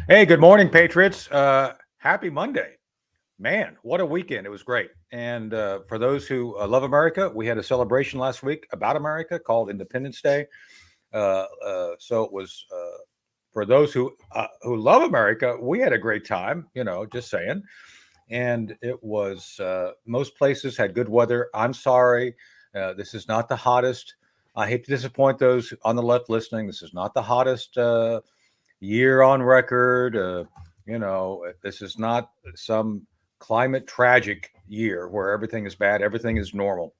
Hey, good morning, Patriots. Happy Monday. Man, what a weekend. It was great. And for those who love America, we had a celebration last week about America called Independence Day. So it was for those who love America, we had a great time, just saying. And it was most places had good weather. I'm sorry. This is not the hottest. I hate to disappoint those on the left listening. This is not the hottest year on record. This is not some climate tragic year where everything is bad, everything is normal.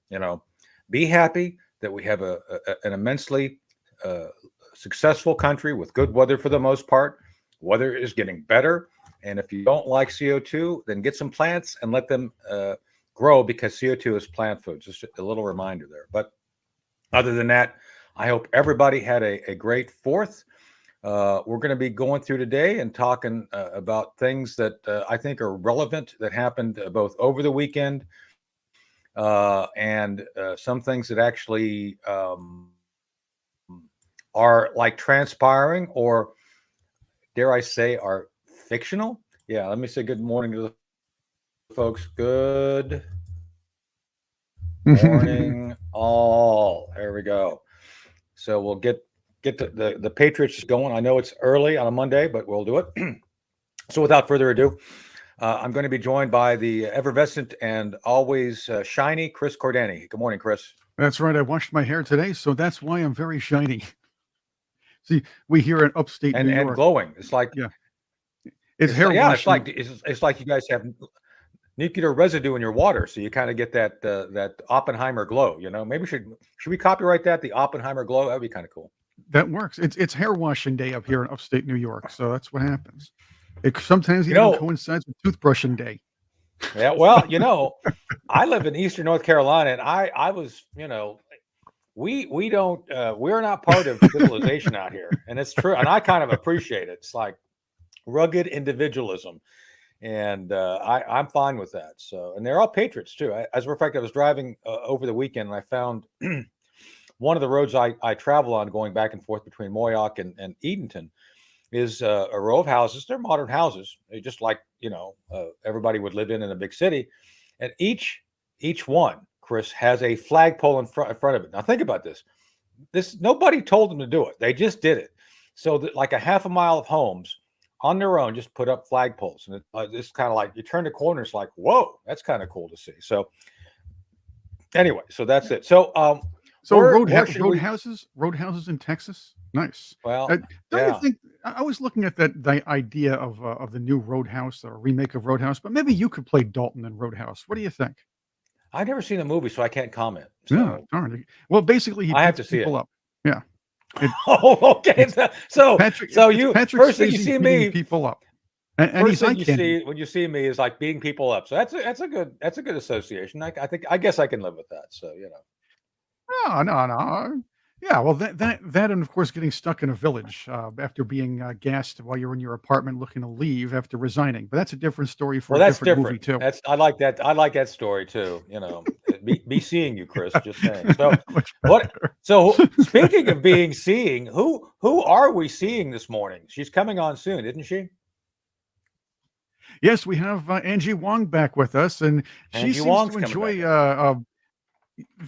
Be happy that we have an immensely uh, successful country with good weather for the most part. Weather is getting better. And if you don't like CO2, then get some plants and let them grow because CO2 is plant food. Just a little reminder there. But other than that, I hope everybody had a great fourth. We're going to be going through today and talking about things that I think are relevant that happened both over the weekend and some things that actually are like transpiring or, dare I say, are fictional. Yeah, let me say good morning to the folks. Good morning, all. There we go. So we'll get the Patriots going. I know it's early on a Monday, but we'll do it. So without further ado, I'm going to be joined by the effervescent and always shiny Chris Cordani. Good morning, Chris. That's right. I washed my hair today, so that's why I'm very shiny. See, we here in upstate New And York. glowing. It's like Yeah, it's hair yeah. washing. It's like you guys have nuclear residue in your water, so you kind of get that Oppenheimer glow. Maybe should we copyright that? The Oppenheimer glow. That'd be kind of cool. That works. It's hair washing day up here in upstate New York, so that's what happens. It sometimes You even know, coincides with toothbrushing day. yeah. Well, I live in Eastern North Carolina, and I was, we don't we're not part of civilization out here, and it's true, and I kind of appreciate it. It's like rugged individualism, and I'm fine with that. So, and they're all patriots too. As a matter of fact, I was driving over the weekend, and I found one of the roads I travel on going back and forth between Moyock and Edenton is a row of houses. They're modern houses, they just like everybody would live in a big city, and each one, Chris, has a flagpole in front of it. Now think about this. This nobody told them to do it. They just did it. So that like a half a mile of homes on their own just put up flagpoles, and it's kind of like you turn the corner. It's like, whoa, that's kind of cool to see. So anyway, so that's it. So So where should we? roadhouses in Texas, nice. Well, Don't you yeah. think? I was looking at the idea of the new Roadhouse or remake of Roadhouse, but maybe you could play Dalton in Roadhouse. What do you think? I've never seen the movie, so I can't comment. Yeah, So darn it. Well, basically, he I have beats to see people it. up. Yeah, it, Oh, okay. it's So, it's you Patrick first thing you Swayze see beating me, people up, and first he's thing eye you candy. see when you see me is like beating people up. So that's a good association. I guess I can live with that. So No, no, no. Yeah, well, that, and of course, getting stuck in a village after being gassed while you're in your apartment looking to leave after resigning. But that's a different story for well, a that's different different. movie too. That's I like that. I like that story too. Be seeing you, Chris. Just saying. So Much what? better. So speaking of being seeing, who are we seeing this morning? She's coming on soon, isn't she? Yes, we have Angie Wong back with us, and she Angie seems Wong's to coming back enjoy. in.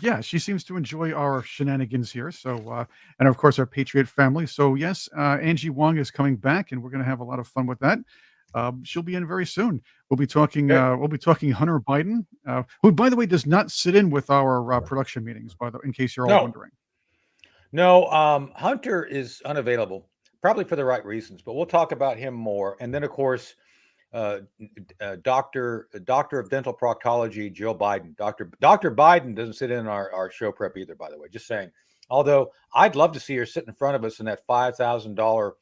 Yeah, she seems to enjoy our shenanigans here. So, and of course, our Patriot family. So, yes, Angie Wong is coming back, and we're going to have a lot of fun with that. She'll be in very soon. We'll be talking. Good. We'll be talking Hunter Biden, who, by the way, does not sit in with our production meetings. By the, in case you're all No, wondering. no. Hunter is unavailable, probably for the right reasons, but we'll talk about him more. And then, of course, uh, doctor of dental proctology, Jill Biden. Doctor Biden doesn't sit in our show prep either, by the way. Just saying. Although I'd love to see her sit in front of us in that $5,000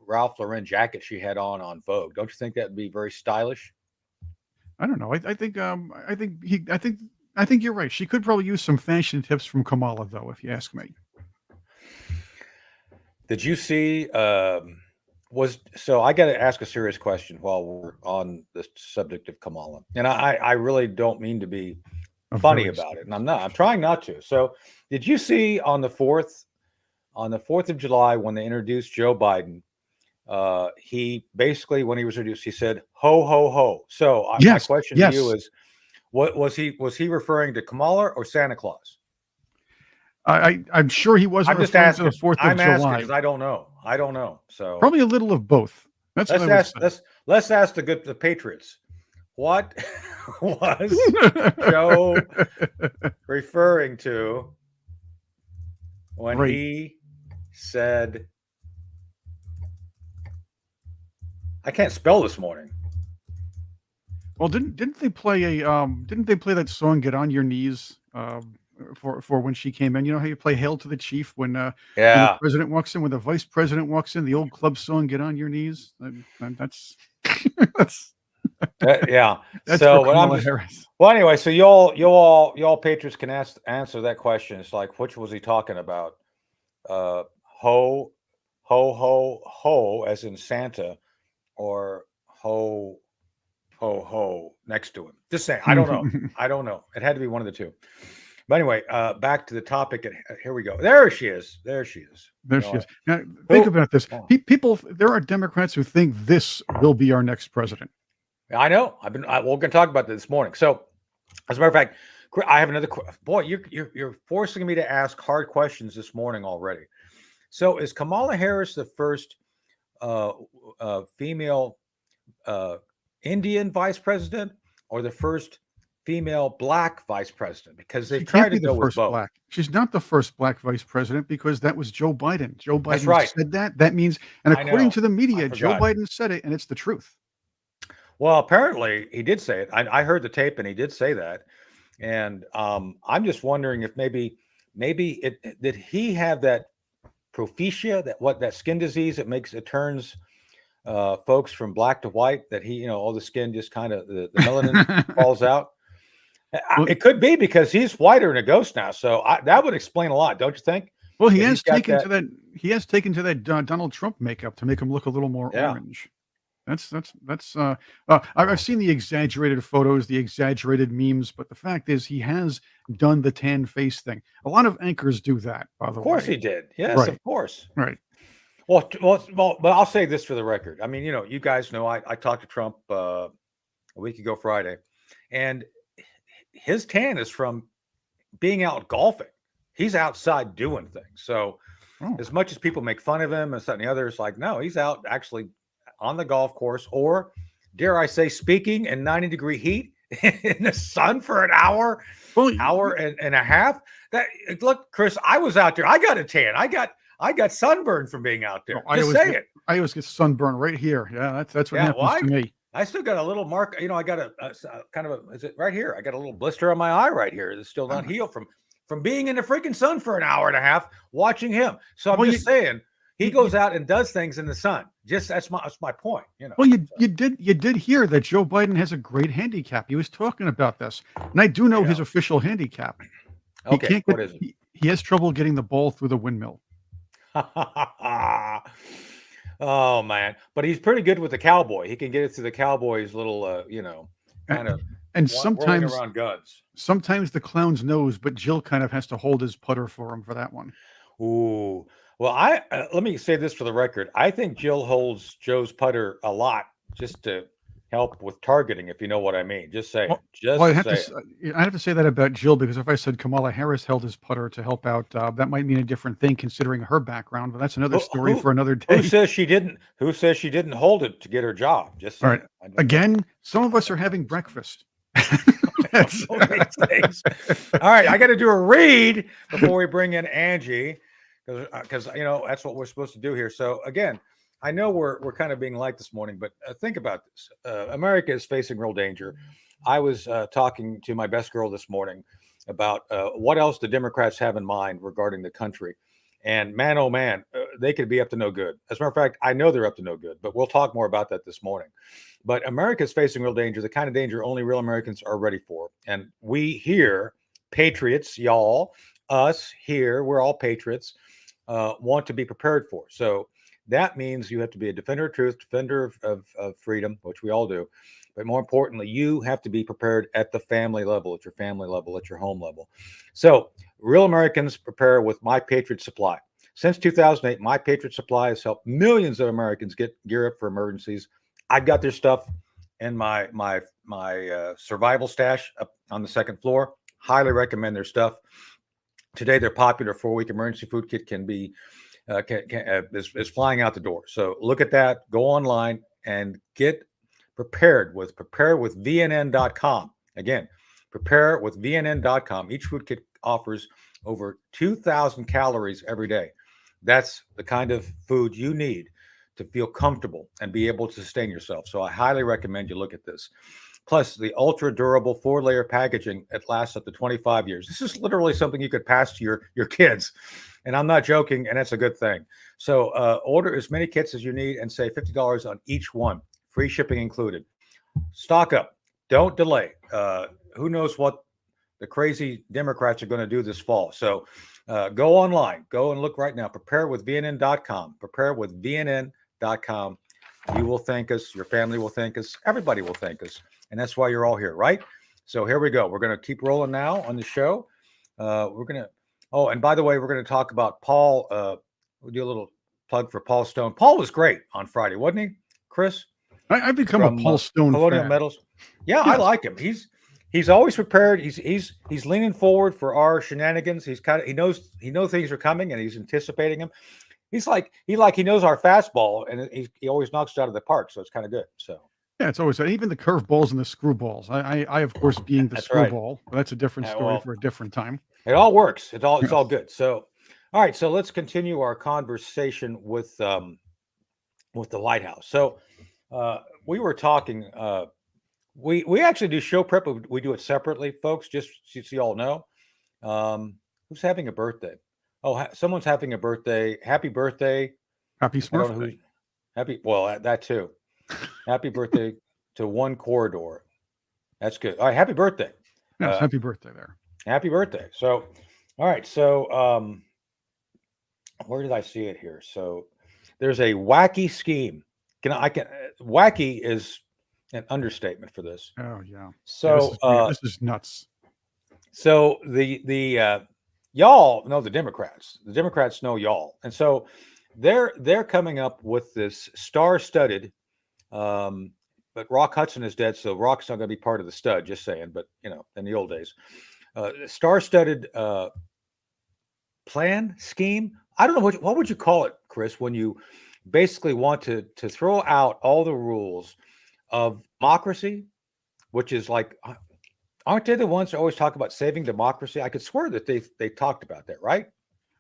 Ralph Lauren jacket she had on Vogue. Don't you think that'd be very stylish? I don't know. I think. I think he. I think. I think you're right. She could probably use some fashion tips from Kamala, though, if you ask me. Did you see? Was so? I got to ask a serious question while we're on the subject of Kamala, and I really don't mean to be A funny very about it, and serious I'm not. I'm question. trying not to. So, did you see on the 4th of July when they introduced Joe Biden? he basically, when he was introduced, he said, "Ho, ho, ho." So my Yes, question to you yes. is, what was he referring to, Kamala or Santa Claus? I'm sure he wasn't I'm just referring to the asking. 4th of I'm asking July. because I don't know. I don't know. So Probably a little of both. That's what I let's would ask. say. Let's ask the Patriots. What was Joe referring to when Great. he said, "I can't spell this morning"? Well, didn't they play that song "Get on Your Knees" for when she came in? You know how you play "Hail to the Chief" when the Yeah, president walks in, when the vice president walks in, the old club song "Get on Your Knees." That's that's yeah. that's for So, but I'm Kamala just Harris. well. Anyway, so y'all Patriots can answer that question. It's like, which was he talking about? Uh, ho, ho, as in Santa, or ho, ho next to him. Just saying. I don't know. I don't know. It had to be one of the two. But anyway, back to the topic. Here we go. There she is. There she is. There All she right. is. Now, think Who? about this. Oh, People, there are Democrats who think this will be our next president. I know. We're going to talk about this morning. So, as a matter of fact, I have another. Boy, you're forcing me to ask hard questions this morning already. So, is Kamala Harris the first uh, female uh, Indian vice president, or the first female black vice president? Because they've She can't tried be to the go with first both. black. She's not the first black vice president because that was Joe Biden. Joe That's Biden right. said that. That means, and I according know. to the I media, Joe forgot. Biden said it, and it's the truth. Well, apparently he did say it. I heard the tape, and he did say that. And I'm just wondering if maybe did he have that prophetia, that skin disease that turns folks from black to white, that all the skin just kind of the melanin falls out. Well, It could be because he's whiter than a ghost now, so that would explain a lot, don't you think? well, he That he's has got taken that. to that. He has taken to that Donald Trump makeup to make him look a little more Yeah, orange. I've seen the exaggerated photos, the exaggerated memes, but the fact is, he has done the tan face thing. A lot of anchors do that, by of the course way. he did. Yes, Right, of course. right. But I'll say this for the record. I mean, you guys know I talked to Trump a week ago Friday, and his tan is from being out golfing. He's outside doing things. So Oh, as much as people make fun of him and something the other, it's like, no, he's out actually on the golf course, or dare I say, speaking in 90-degree heat in the sun for an hour, well, and a half. That Look, Chris, I was out there. I got a tan. I got sunburned from being out no, there. Just say it. I always get sunburn right here. Yeah, that's what Yeah, well, happens to me. I still got a little mark. I got a kind of is it right here? I got a little blister on my eye right here that's still not Ah, healed from being in the freaking sun for an hour and a half watching him. So I'm well, just saying he you goes out and does things in the sun. Just that's my point. well, you did hear that Joe Biden has a great handicap. He was talking about this, and I do know Yeah. his official handicap. He Okay. can't get What is it? he has trouble getting the ball through the windmill. Oh man, but he's pretty good with the cowboy. He can get it to the cowboy's little, And kind of and whirling sometimes around guns. sometimes the clown's knows, but Jill kind of has to hold his putter for him for that one. Ooh. Well, let me say this for the record. I think Jill holds Joe's putter a lot just to help with targeting, if you know what I mean. Just say it. Well well, Just say it. I have to say that about Jill because if I said Kamala Harris held his putter to help out, that might mean a different thing considering her background, but that's another Who story who for another who day. says she didn't? Who says she didn't hold it to get her job? Just All right. saying. I don't know. Again, some of I us are don't know having these things. breakfast. I don't That's know these things. All right, I got to do a read before we bring in Angie, because that's what we're supposed to do here. So again, I know we're kind of being light this morning, but think about this. America is facing real danger. I was talking to my best girl this morning about what else the Democrats have in mind regarding the country. And man, oh man, they could be up to no good. As a matter of fact, I know they're up to no good, but we'll talk more about that this morning. But America is facing real danger, the kind of danger only real Americans are ready for. And we here, patriots, y'all, us here, we're all patriots, want to be prepared for. So that means you have to be a defender of truth, defender of freedom, which we all do. But more importantly, you have to be prepared at the family level, at your family level, at your home level. So real Americans prepare with My Patriot Supply. Since 2008, My Patriot Supply has helped millions of Americans get gear up for emergencies. I've got their stuff in my survival stash up on the second floor. Highly recommend their stuff. Today, their popular 4-week emergency food kit is flying out the door. So look at that. Go online and get preparewithvnn.com. Again, preparewithvnn.com. Each food kit offers over 2,000 calories every day. That's the kind of food you need to feel comfortable and be able to sustain yourself. So I highly recommend you look at this. Plus, the ultra durable 4-layer packaging, it lasts up to 25 years. This is literally something you could pass to your kids. And I'm not joking, and that's a good thing. So order as many kits as you need and save $50 on each one. Free shipping included. Stock up. Don't delay. Who knows what the crazy Democrats are going to do this fall. So go online. Go and look right now. Preparewithvnn.com. Preparewithvnn.com. You will thank us. Your family will thank us. Everybody will thank us. And that's why you're all here, right? So here we go. We're going to keep rolling now on the show. We're going to, oh, and by the way, we're going to talk about Paul. We'll do a little plug for Paul Stone. Paul was great on Friday, wasn't he, Chris? I've become a Paul Stone Colonial fan. Metals. Yeah, Yes. I like him. He's always prepared. He's leaning forward for our shenanigans. He knows things are coming and he's anticipating them. He knows our fastball and he always knocks it out of the park. So it's kind of good. So Yeah, it's always even the curveballs and the screwballs. I of course being the That's right. screwball. But that's a different story for a different time. it all works. It's Yes. all good. So all right. So let's continue our conversation with the lighthouse. So we were talking. We actually do show prep. But we do it separately, folks. Just so you all know. Who's having a birthday? Oh, someone's having a birthday. Happy birthday. Happy I don't know Smurf Day. happy. Well, that too. Happy birthday to One Corridor. That's good. All right. Happy birthday. Yes, happy birthday there. Happy birthday. So, all right. So, where did I see it here? So, there's a wacky scheme. Wacky is an understatement for this. Oh yeah. So, This is nuts. So the y'all know the Democrats. The Democrats know y'all, and so they're coming up with this star-studded. But Rock Hudson is dead, so Rock's not going to be part of the stud. Just saying, but in the old days, star-studded plan scheme. I don't know what would you call it, Chris, when you basically want to throw out all the rules of democracy, which is like. Aren't they the ones that always talk about saving democracy? I could swear that they talked about that, right?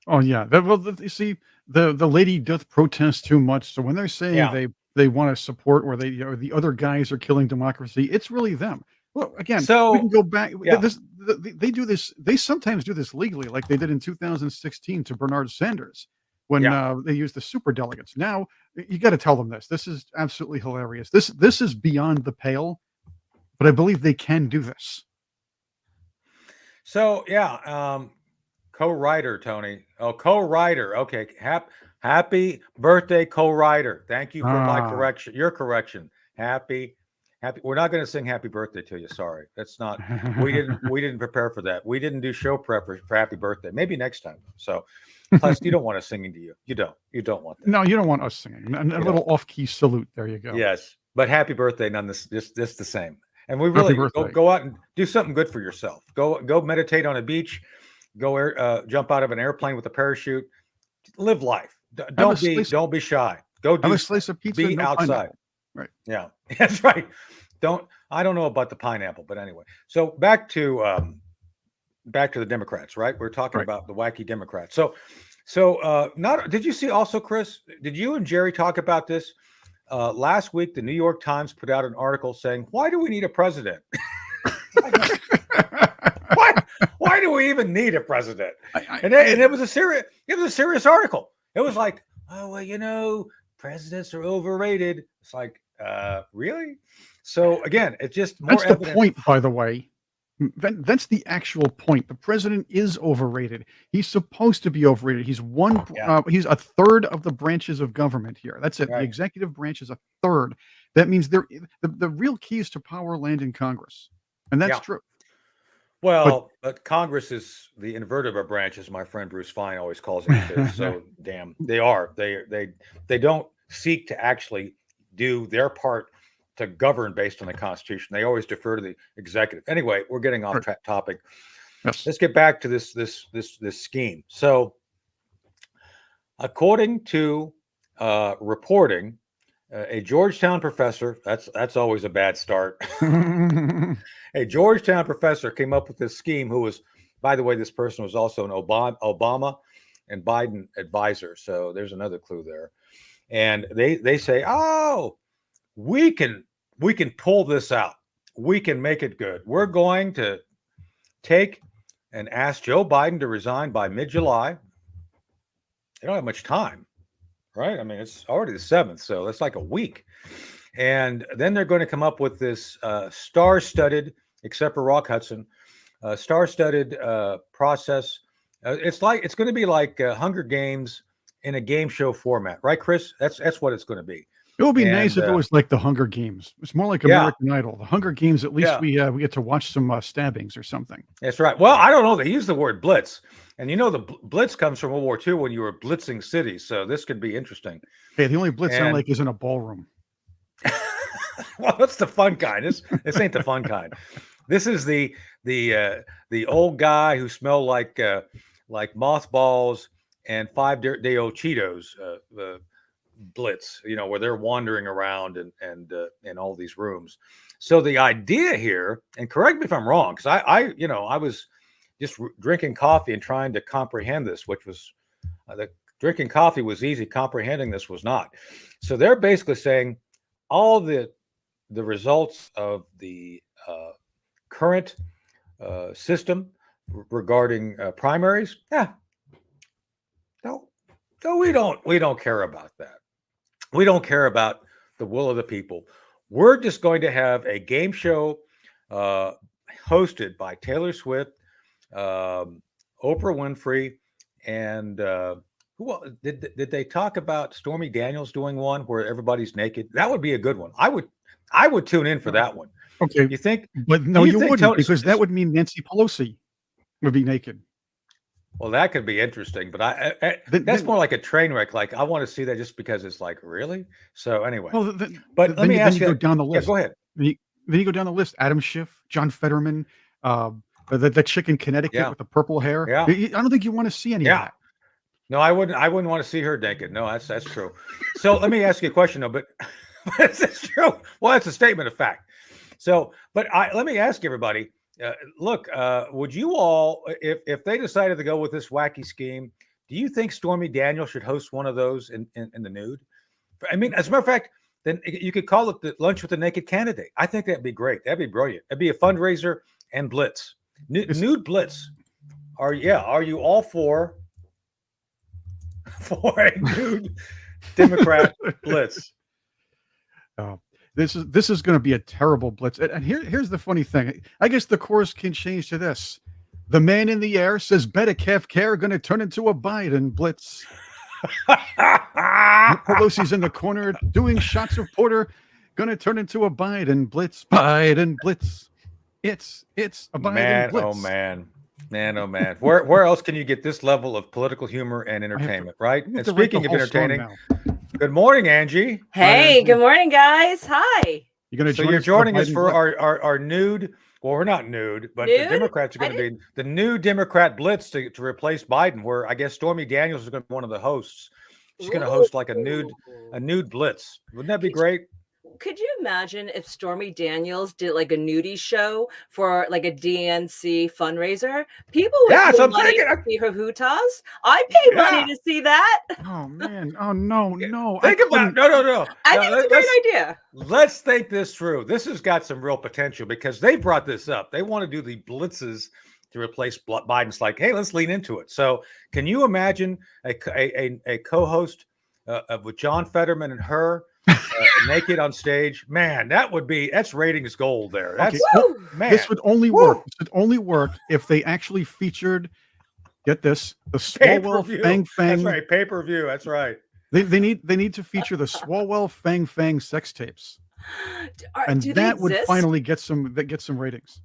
Oh yeah. You see, the lady doth protest too much. So when they're saying Yeah. they want to support or the other guys are killing democracy, it's really them. Well, again, So we can go back. yeah. They do this. They sometimes do this legally, like they did in 2016 to Bernard Sanders when they used the super delegates. Now you got to tell them this. This is absolutely hilarious. This is beyond the pale, but I believe they can do this. So yeah, co-writer Tony. Oh, co-writer. Okay, happy birthday, co-writer. Thank you for my correction. Your correction. Happy. We're not going to sing happy birthday to you. Sorry, that's not. We didn't prepare for that. We didn't do show prep for happy birthday. Maybe next time. So, plus you don't want us singing to you. You don't want that. No, you don't want us singing. A little off-key salute. There you go. Yes, but happy birthday, just the same. And we Happy really birthday. go out and do something good for yourself. Go meditate on a beach. Go jump out of an airplane with a parachute. Live life. Don't be shy. Go do have a slice of pizza. Be no outside. Pineapple. Right. Yeah, that's right. I don't know about the pineapple, but anyway. So back to the Democrats, right? We're talking about the wacky Democrats. So did you see also, Chris? Did you and Jerry talk about this? Last week, the New York Times put out an article saying, "Why do we need a president? Why do we even need a president?" And it was a serious article. It was like, oh well, presidents are overrated. It's like, really? So again, it's just more That's evidence. the point, by the way. That's the actual point. The president is overrated. He's supposed to be overrated. He's he's a third of the branches of government here. That's it. Right. The executive branch is a third. That means the real keys to power land in Congress, and that's true. But Well, but Congress is the invertebra branch, as my friend Bruce Fine always calls it, because they're so damn. They are. They don't seek to actually do their part to govern based on the Constitution. They always defer to the executive. Anyway, we're getting off right. topic. Yes. Let's get back to this scheme. So, according to reporting, a Georgetown professor. That's always a bad start. A Georgetown professor came up with this scheme. Who was, by the way, this person was also an Obama and Biden advisor. So there's another clue there. And they say, oh, we can pull this out. We can make it good. We're going to take and ask Joe Biden to resign by mid-July. They don't have much time, right? I mean, it's already the 7th, so that's like a week. And then they're going to come up with this star-studded, except for Rock Hudson, star-studded process. It's going to be like Hunger Games in a game show format, right, Chris? That's what it's going to be. It would be nice And if it was like the Hunger Games. It's more like yeah, American Idol. The Hunger Games, at least yeah, we get to watch some stabbings or something. that's right. Well, I don't know. They use the word blitz, and you know the blitz comes from World War II when you were blitzing cities. So this could be interesting. Hey, the only blitz I And like is in a ballroom. well, that's the fun kind. This ain't the fun kind. This is the old guy who smelled like mothballs and 5-day-old Cheetos blitz. You know, where they're wandering around and in all these rooms. So the idea here, and correct me if I'm wrong, because I was just drinking coffee and trying to comprehend this, which was the drinking coffee was easy. Comprehending this was not. So they're basically saying all the results of the current system regarding primaries. Yeah, no, we don't care about that. We don't care about the will of the people. We're just going to have a game show hosted by Taylor Swift, Oprah Winfrey, and did they talk about Stormy Daniels doing one where everybody's naked? That would be a good one. I would tune in for that one. Okay, You think? but no, you think wouldn't, because that would mean Nancy Pelosi would be naked. Well, that could be interesting, but that's Then, more like a train wreck. Like I want to see that just because it's like really. So anyway, well, then, but let me then ask you go you. down the Yeah, list. go ahead. Then you go down the list. Adam Schiff, John Fetterman, the chick in Connecticut Yeah, with the purple hair. yeah, I don't think you want to see any of yeah. that. No, I wouldn't. I wouldn't want to see her naked. No, that's true. So let me ask you a question, though. But that's true. Well, that's a statement of fact. So, but let me ask everybody. Look, would you all, if they decided to go with this wacky scheme, do you think Stormy Daniels should host one of those in the nude? I mean, as a matter of fact, then you could call it the lunch with the naked candidate. I think that'd be great. That'd be brilliant. That'd be a fundraiser and blitz, nude blitz. Are you all for a nude Democrat blitz? Uh, this is going to be a terrible blitz. And here's the funny thing. I guess the course can change to this. The man in the air says Medicare care going to turn into a Biden blitz. Pelosi's in the corner doing shots of porter, going to turn into a Biden blitz. Biden blitz. It's a Biden blitz. Oh man. Man, oh man. Where else can you get this level of political humor and entertainment, right? And speaking of entertaining, good morning, Angie. Hey, good morning, guys. Hi. You're joining us for our nude. Well, we're not nude, but nude? The Democrats are going to be the new Democrat blitz to replace Biden, where I guess Stormy Daniels is going to be one of the hosts. She's going to host like a nude blitz. Wouldn't that be great? Could you imagine if Stormy Daniels did like a nudie show for like a DNC fundraiser? People would pay money to see her hootas. I pay money to see that. Oh man! Oh no! Think about no. I think it's a great idea. Let's think this through. This has got some real potential because they brought this up. They want to do the blitzes to replace Biden's. Like, hey, let's lean into it. So, can you imagine a co-host with John Fetterman and her? Naked on stage, man, that's ratings gold there. That's man. This would only work. This would only work if they actually featured. Get this, the Swalwell Fang Fang. That's right, pay-per-view. That's right. They need to feature the Swalwell Fang Fang sex tapes, and that would finally get some ratings.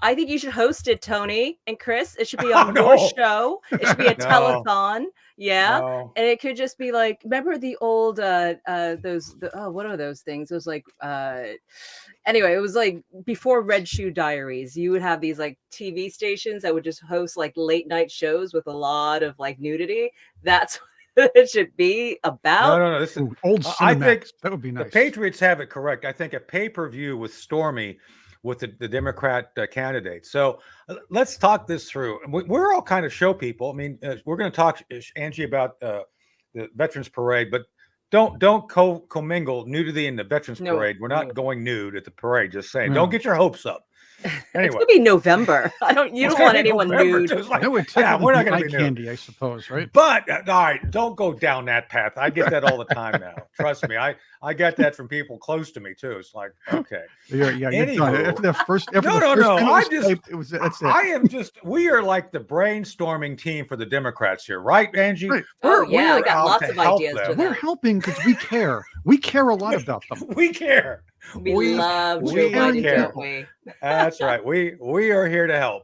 I think you should host it, Tony and Chris. It should be on your No, show. It should be a no, telethon. Yeah. no. And it could just be like, remember the old what are those things? It was like anyway, it was like before Red Shoe Diaries. You would have these like TV stations that would just host like late night shows with a lot of like nudity. That's what it should be No, about. no, no. This is, Ooh, old I think Cinemax. That would be the nice. Patriots have it correct. I think a pay-per-view with Stormy, with the Democrat candidate. So let's talk this through. We're all kind of show people. I mean, we're going to talk, Angie, about the Veterans Parade, but don't commingle nudity in the Veterans No, Parade. We're not no. going nude at the parade. Just saying, No. don't get your hopes up. It's Anyway, gonna be November. You it's don't gonna want be anyone November, nude. too. It's like, That would yeah, we're not technically going be to eye be nude. candy, I suppose, right? But all right, don't go down that path. I get that all the time now. Trust me, I get that from people close to me too. It's like, okay, You're done. Anywho. After the first, after No, the no, first no. time it I was just- typed, it was that's it. I am just. We are like the brainstorming team for the Democrats here, right, Angie? Right. Oh, yeah, I we're got out lots to of help ideas for them. that. We're helping because we care. We care a lot about them. We care. We love Joe we Biden, care. don't we? That's right. We are here to help.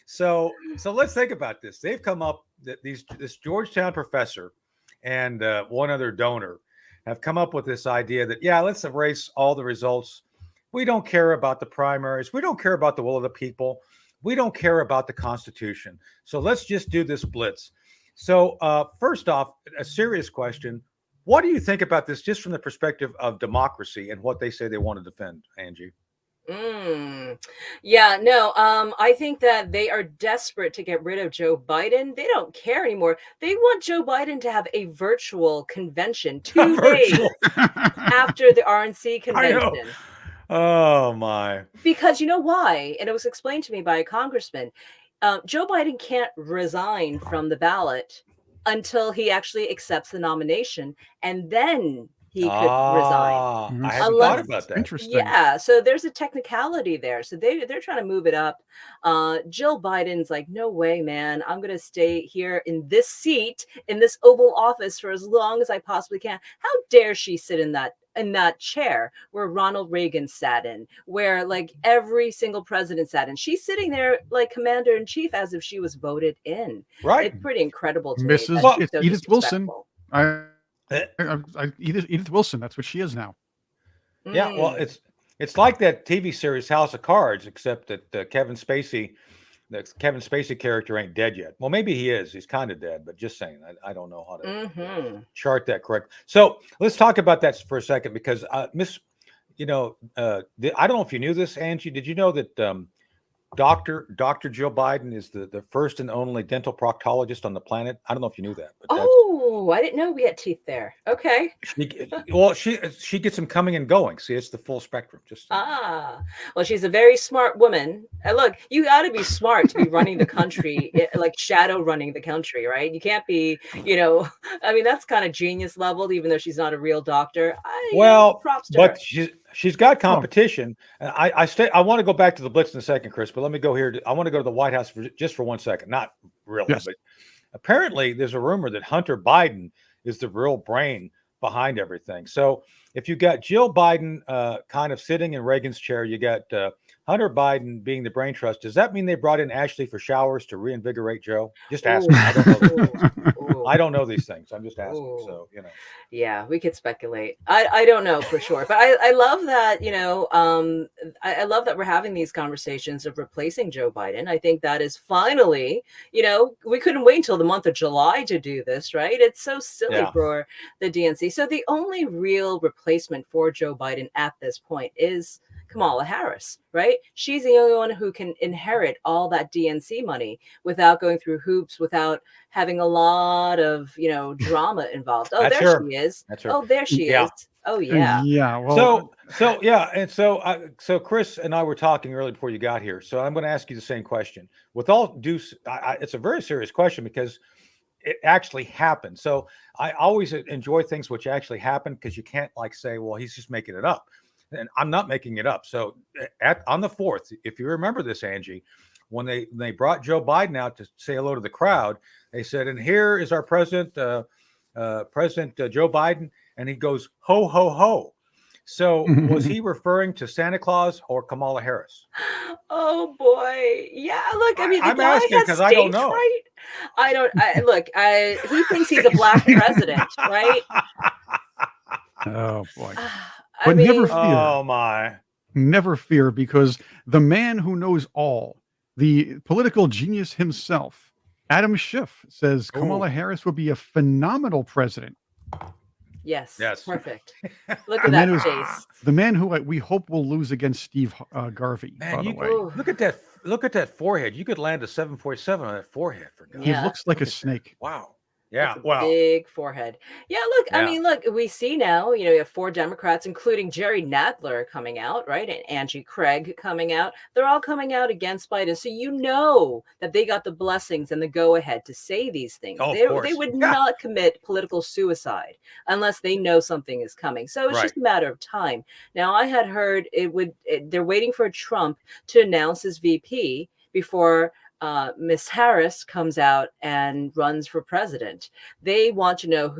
So let's think about this. They've come up that this Georgetown professor and one other donor have come up with this idea that let's erase all the results. We don't care about the primaries. We don't care about the will of the people. We don't care about the Constitution. So let's just do this blitz. So first off, a serious question. What do you think about this just from the perspective of democracy and what they say they want to defend, Angie? Yeah, no, I think that they are desperate to get rid of Joe Biden. They don't care anymore. They want Joe Biden to have a virtual convention 2 days Virtual. after the RNC I know. convention. Oh my. Because you know why? And it was explained to me by a congressman. Joe Biden can't resign from the ballot until he actually accepts the nomination, and then he could resign. I hadn't Unless- thought about that. Interesting. Yeah, so there's a technicality there. So they're trying to move it up. Jill Biden's like, no way, man. I'm gonna stay here in this seat in this Oval Office for as long as I possibly can. How dare she sit in that chair where Ronald Reagan sat in, where like every single president sat in? She's sitting there like commander in chief as if she was voted in. Right. It's pretty incredible to me. Mrs. that she's It's so Edith Wilson. disrespectful. Edith Wilson. That's what she is now. Yeah. Well, Mm. it's like that TV series House of Cards, except that the Kevin Spacey character ain't dead yet. Well, maybe he is. He's kind of dead, but just saying. I don't know how to Mhm. chart that correct. So let's talk about that for a second, because I don't know if you knew this, Angie. Did you know that Dr. Jill Biden is the first and only dental proctologist on the planet? I don't know if you knew that. But Oh, I didn't know we had teeth there. Okay. she gets them coming and going. See, it's the full spectrum. Just Well, she's a very smart woman. And look, you got to be smart to be running the country, like shadow running the country, right? You can't be, I mean, that's kind of genius level, even though she's not a real doctor. Props to her. but she's got competition. I want to go back to the blitz in a second, Chris, but let me go here. I want to go to the White House just for 1 second. Not really, Yes. but apparently there's a rumor that Hunter Biden is the real brain behind everything. So if you got Jill Biden kind of sitting in Reagan's chair, you got Hunter Biden being the brain trust. Does that mean they brought in Ashley for showers to reinvigorate Joe? Just asking. I don't know. I don't know these things. I'm just asking. Ooh. So Yeah, we could speculate. I don't know for sure, but I love that, I love that we're having these conversations of replacing Joe Biden. I think that is finally, we couldn't wait until the month of July to do this, right? It's so silly for the DNC. So the only real replacement for Joe Biden at this point is Kamala Harris, right? She's the only one who can inherit all that DNC money without going through hoops, without having a lot of, drama involved. Oh, That's there her. she is. That's her. Oh, there she Yeah. is. Oh, yeah. Yeah. Well, So Chris and I were talking earlier before you got here. So I'm going to ask you the same question. With all due, it's a very serious question because it actually happened. So I always enjoy things which actually happen, because you can't say, well, he's just making it up. And I'm not making it up. So on the 4th, if you remember this, Angie, when they brought Joe Biden out to say hello to the crowd, they said, and here is our president, President Joe Biden. And he goes, ho, ho, ho. So was he referring to Santa Claus or Kamala Harris? Oh boy. Yeah, look, I mean, the I'm guy asking has because I don't stage know. fright. He thinks he's a black president, right? Oh boy. I But never mean, fear. Oh my. Never fear, because the man who knows all, the political genius himself, Adam Schiff, says Ooh. Kamala Harris will be a phenomenal president. yes, Yes. perfect. Look The at man that who's face. the man who we hope will lose against Steve Garvey. Man, By the you way, Ooh, look at that forehead. You could land a 747 on that forehead for God's he yeah. sake. looks like Look a at that. snake. Wow. That's Yeah. a Wow. big forehead. Yeah, look, I Yeah. mean, look, we see now, you have 4 Democrats, including Jerry Nadler coming out, right? And Angie Craig coming out. They're all coming out against Biden. So you know that they got the blessings and the go-ahead to say these things. Oh, of They course. would Yeah. not commit political suicide unless they know something is coming. So it's Right. just a matter of time. Now, I had heard they're waiting for Trump to announce his VP before Miss Harris comes out and runs for president. They want to know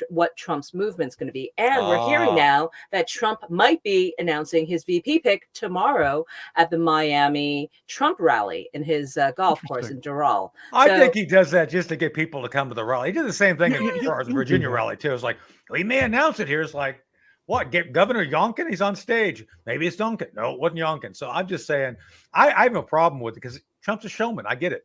what Trump's movement's going to be. And we're hearing Ah. now that Trump might be announcing his VP pick tomorrow at the Miami Trump rally in his golf course in Doral. I So think he does that just to get people to come to the rally. He did the same thing Yeah, as far as the he'll do Virginia that. rally too. It's like we may announce it here. It's like, what? Get Governor Youngkin? He's on stage. Maybe it's Youngkin. No, it wasn't Youngkin. So I'm just saying, I have no problem with it because Trump's a showman. I get it,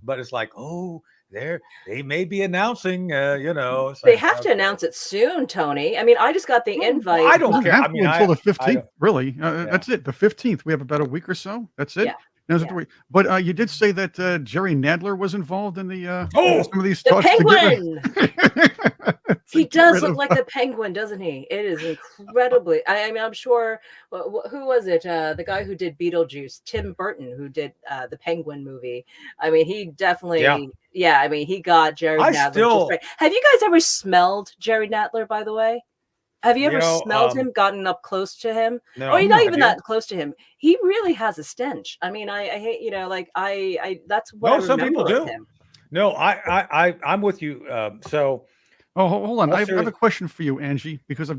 but it's like, oh, they may be announcing. It's they like, have to okay. announce it soon, Tony. I mean, I just got the Well, invite. I It don't doesn't care. have I to mean, until the I 15th, don't- really. Yeah. That's it. The 15th. We have about a week or so. That's it. Yeah. Now's Yeah. the week. But you did say that Jerry Nadler was involved in the Oh! some of these The talks to get penguin. He get does rid look of- like the penguin, doesn't he? It is incredibly. I mean, I'm sure. Who was it? The guy who did Beetlejuice, Tim Burton, who did the Penguin movie. I mean, he definitely. Yeah. Yeah, I mean, he got Jerry I Nadler still- just right. Have you guys ever smelled Jerry Nadler? By the way, have you ever smelled him? Gotten up close to him? No, Or you're not have even you? that close to him. He really has a stench. I mean, I hate I that's what No, I some remember people of do. him. No, I'm with you. So Oh, hold on. All I have a serious- question for you, Angie, because I've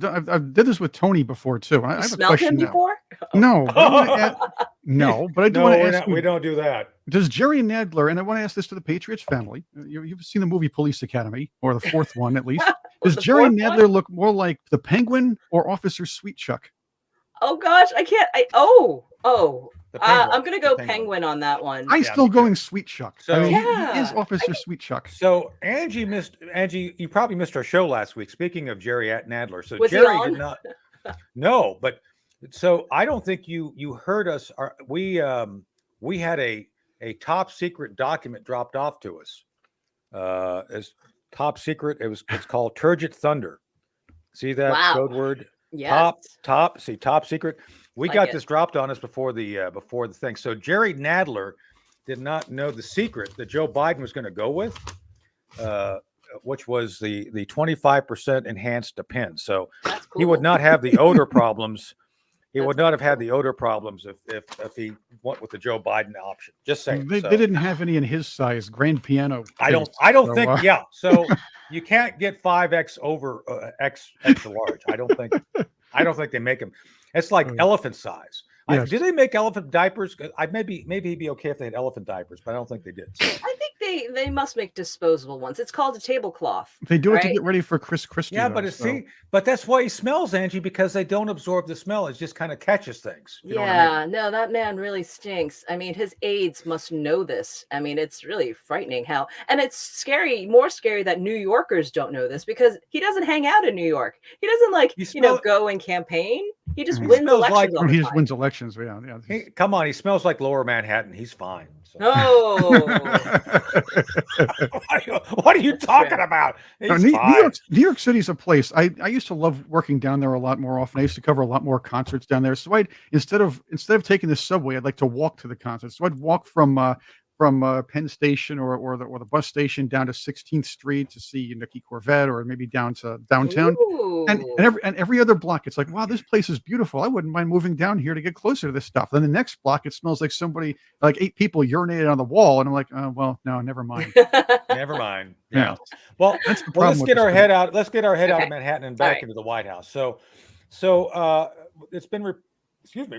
did this with Tony before too. I You have a smelled him question now. before? No, but I wanna no, but I do no, want to ask we you, don't do that. does Jerry Nadler, and I want to ask this to the Patriots family. You've seen the movie Police Academy, or the fourth one at least. Does The Jerry fourth one? Nadler look more like the Penguin or Officer Sweet Chuck? Oh gosh, I can't. The penguin, I'm gonna the go penguin. penguin on that one. I'm Yeah, still me too. going Sweet Chuck. So- I mean, he is Yeah, Officer Sweet Chuck. So Angie, you probably missed our show last week. Speaking of Jerry Nadler, so Was he Jerry on? did not. No, but so I don't think you heard us. We had a top secret document dropped off to us. As top secret, it's called Turgid Thunder. See that Wow. code word? Yes. Top secret. We Like got it. this dropped on us before the thing. So Jerry Nadler did not know the secret that Joe Biden was going to go with, which was the 25% enhanced depend. So That's cool. he would not have the odor problems. He That's would not have cool. had the odor problems if he went with the Joe Biden option. Just saying. They So, didn't have any in his size grand piano. I don't case, think. so, Yeah. So you can't get 5x over X extra large. I don't think they make them. It's like elephant size. Yes. Did they make elephant diapers? Maybe he'd be okay if they had elephant diapers, but I don't think they did. So, I think they must make disposable ones. It's called a tablecloth. They do it to right? get ready for Chris Christie. yeah, though, but so. but that's why he smells, Angie, because they don't absorb the smell. It just kind of catches things. You know what I mean? Yeah, no, that man really stinks. I mean, his aides must know this. I mean, it's really frightening how, and it's scary, more scary that New Yorkers don't know this because he doesn't hang out in New York. He doesn't He go and campaign. He just He wins smells like- elections all the He just time. wins elections. Yeah. Come on, he smells like Lower Manhattan. He's fine. So. Oh, what are you talking about? No, He's New fine. York City's a place. I used to love working down there a lot more often. I used to cover a lot more concerts down there. So instead of taking the subway, I'd like to walk to the concerts. So I'd walk from Penn Station or the bus station down to 16th Street to see Nikki Corvette, or maybe down to downtown. And Ooh. every other block, it's like, wow, this place is beautiful. I wouldn't mind moving down here to get closer to this stuff. Then the next block, it smells like somebody, like 8 people urinated on the wall, and I'm like, well, no, never mind. Never mind. Yeah. Well, That's the well, problem. let's with get this our thing. head out. Let's get our head out of Okay. Manhattan and All back right. into the White House. it's been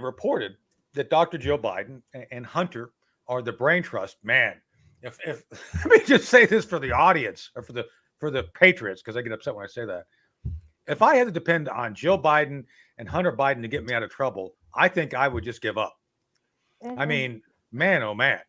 reported that Dr. Joe Biden and Hunter are the brain trust. Man, if let me just say this for the audience or for the Patriots, because I get upset when I say that. If I had to depend on Joe Biden and Hunter Biden to get me out of trouble, I think I would just give up. I mean, man, oh man.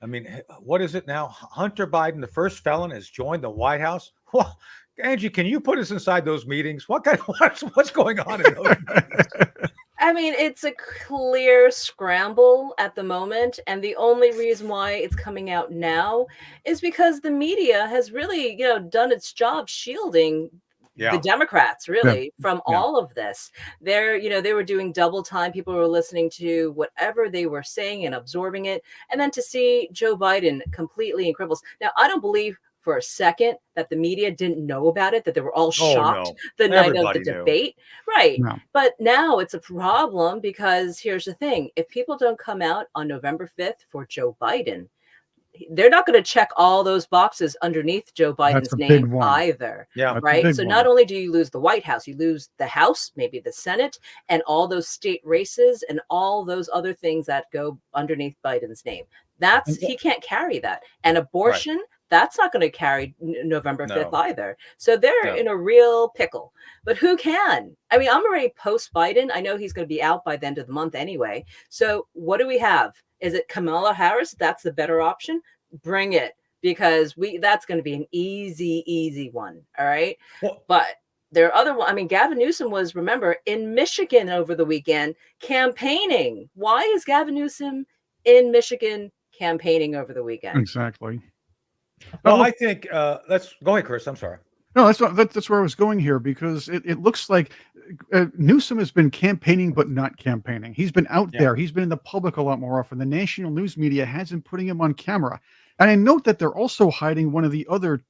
I mean, what is it now? Hunter Biden, the first felon, has joined the White House. Well, Angie, can you put us inside those meetings? What's going on in those meetings? I mean, it's a clear scramble at the moment, and the only reason why it's coming out now is because the media has really, done its job shielding the Yeah, Democrats Yeah. really from Yeah. all of this. They were doing double time. People were listening to whatever they were saying and absorbing it. And then to see Joe Biden completely in cripples. Now, I don't believe for a second that the media didn't know about it, that they were all Oh shocked no, the night of the everybody knew. debate. Right. No. But now it's a problem because here's the thing. If people don't come out on November 5th for Joe Biden, they're not going to check all those boxes underneath Joe That's Biden's a name big one. either. Yeah, That's a Right. big So one. not only do you lose the White House, you lose the House, maybe the Senate, and all those state races and all those other things that go underneath Biden's name. He can't carry that. And abortion, that's not going to carry November 5th No. either. So they're No. in a real pickle. But who can? I mean, I'm already post Biden. I know he's going to be out by the end of the month anyway. So what do we have? Is it Kamala Harris? That's the better option. Bring it, because that's going to be an easy one. All right. Well, But there are other. I mean, Gavin Newsom was, remember, in Michigan over the weekend campaigning. Why is Gavin Newsom in Michigan campaigning over the weekend? Exactly. I think let's go ahead, Chris. I'm sorry. No, that's where I was going here, because it looks like Newsom has been campaigning but not campaigning. He's been out there. He's been in the public a lot more often. The national news media hasn't putting him on camera. And I note that they're also hiding one of the other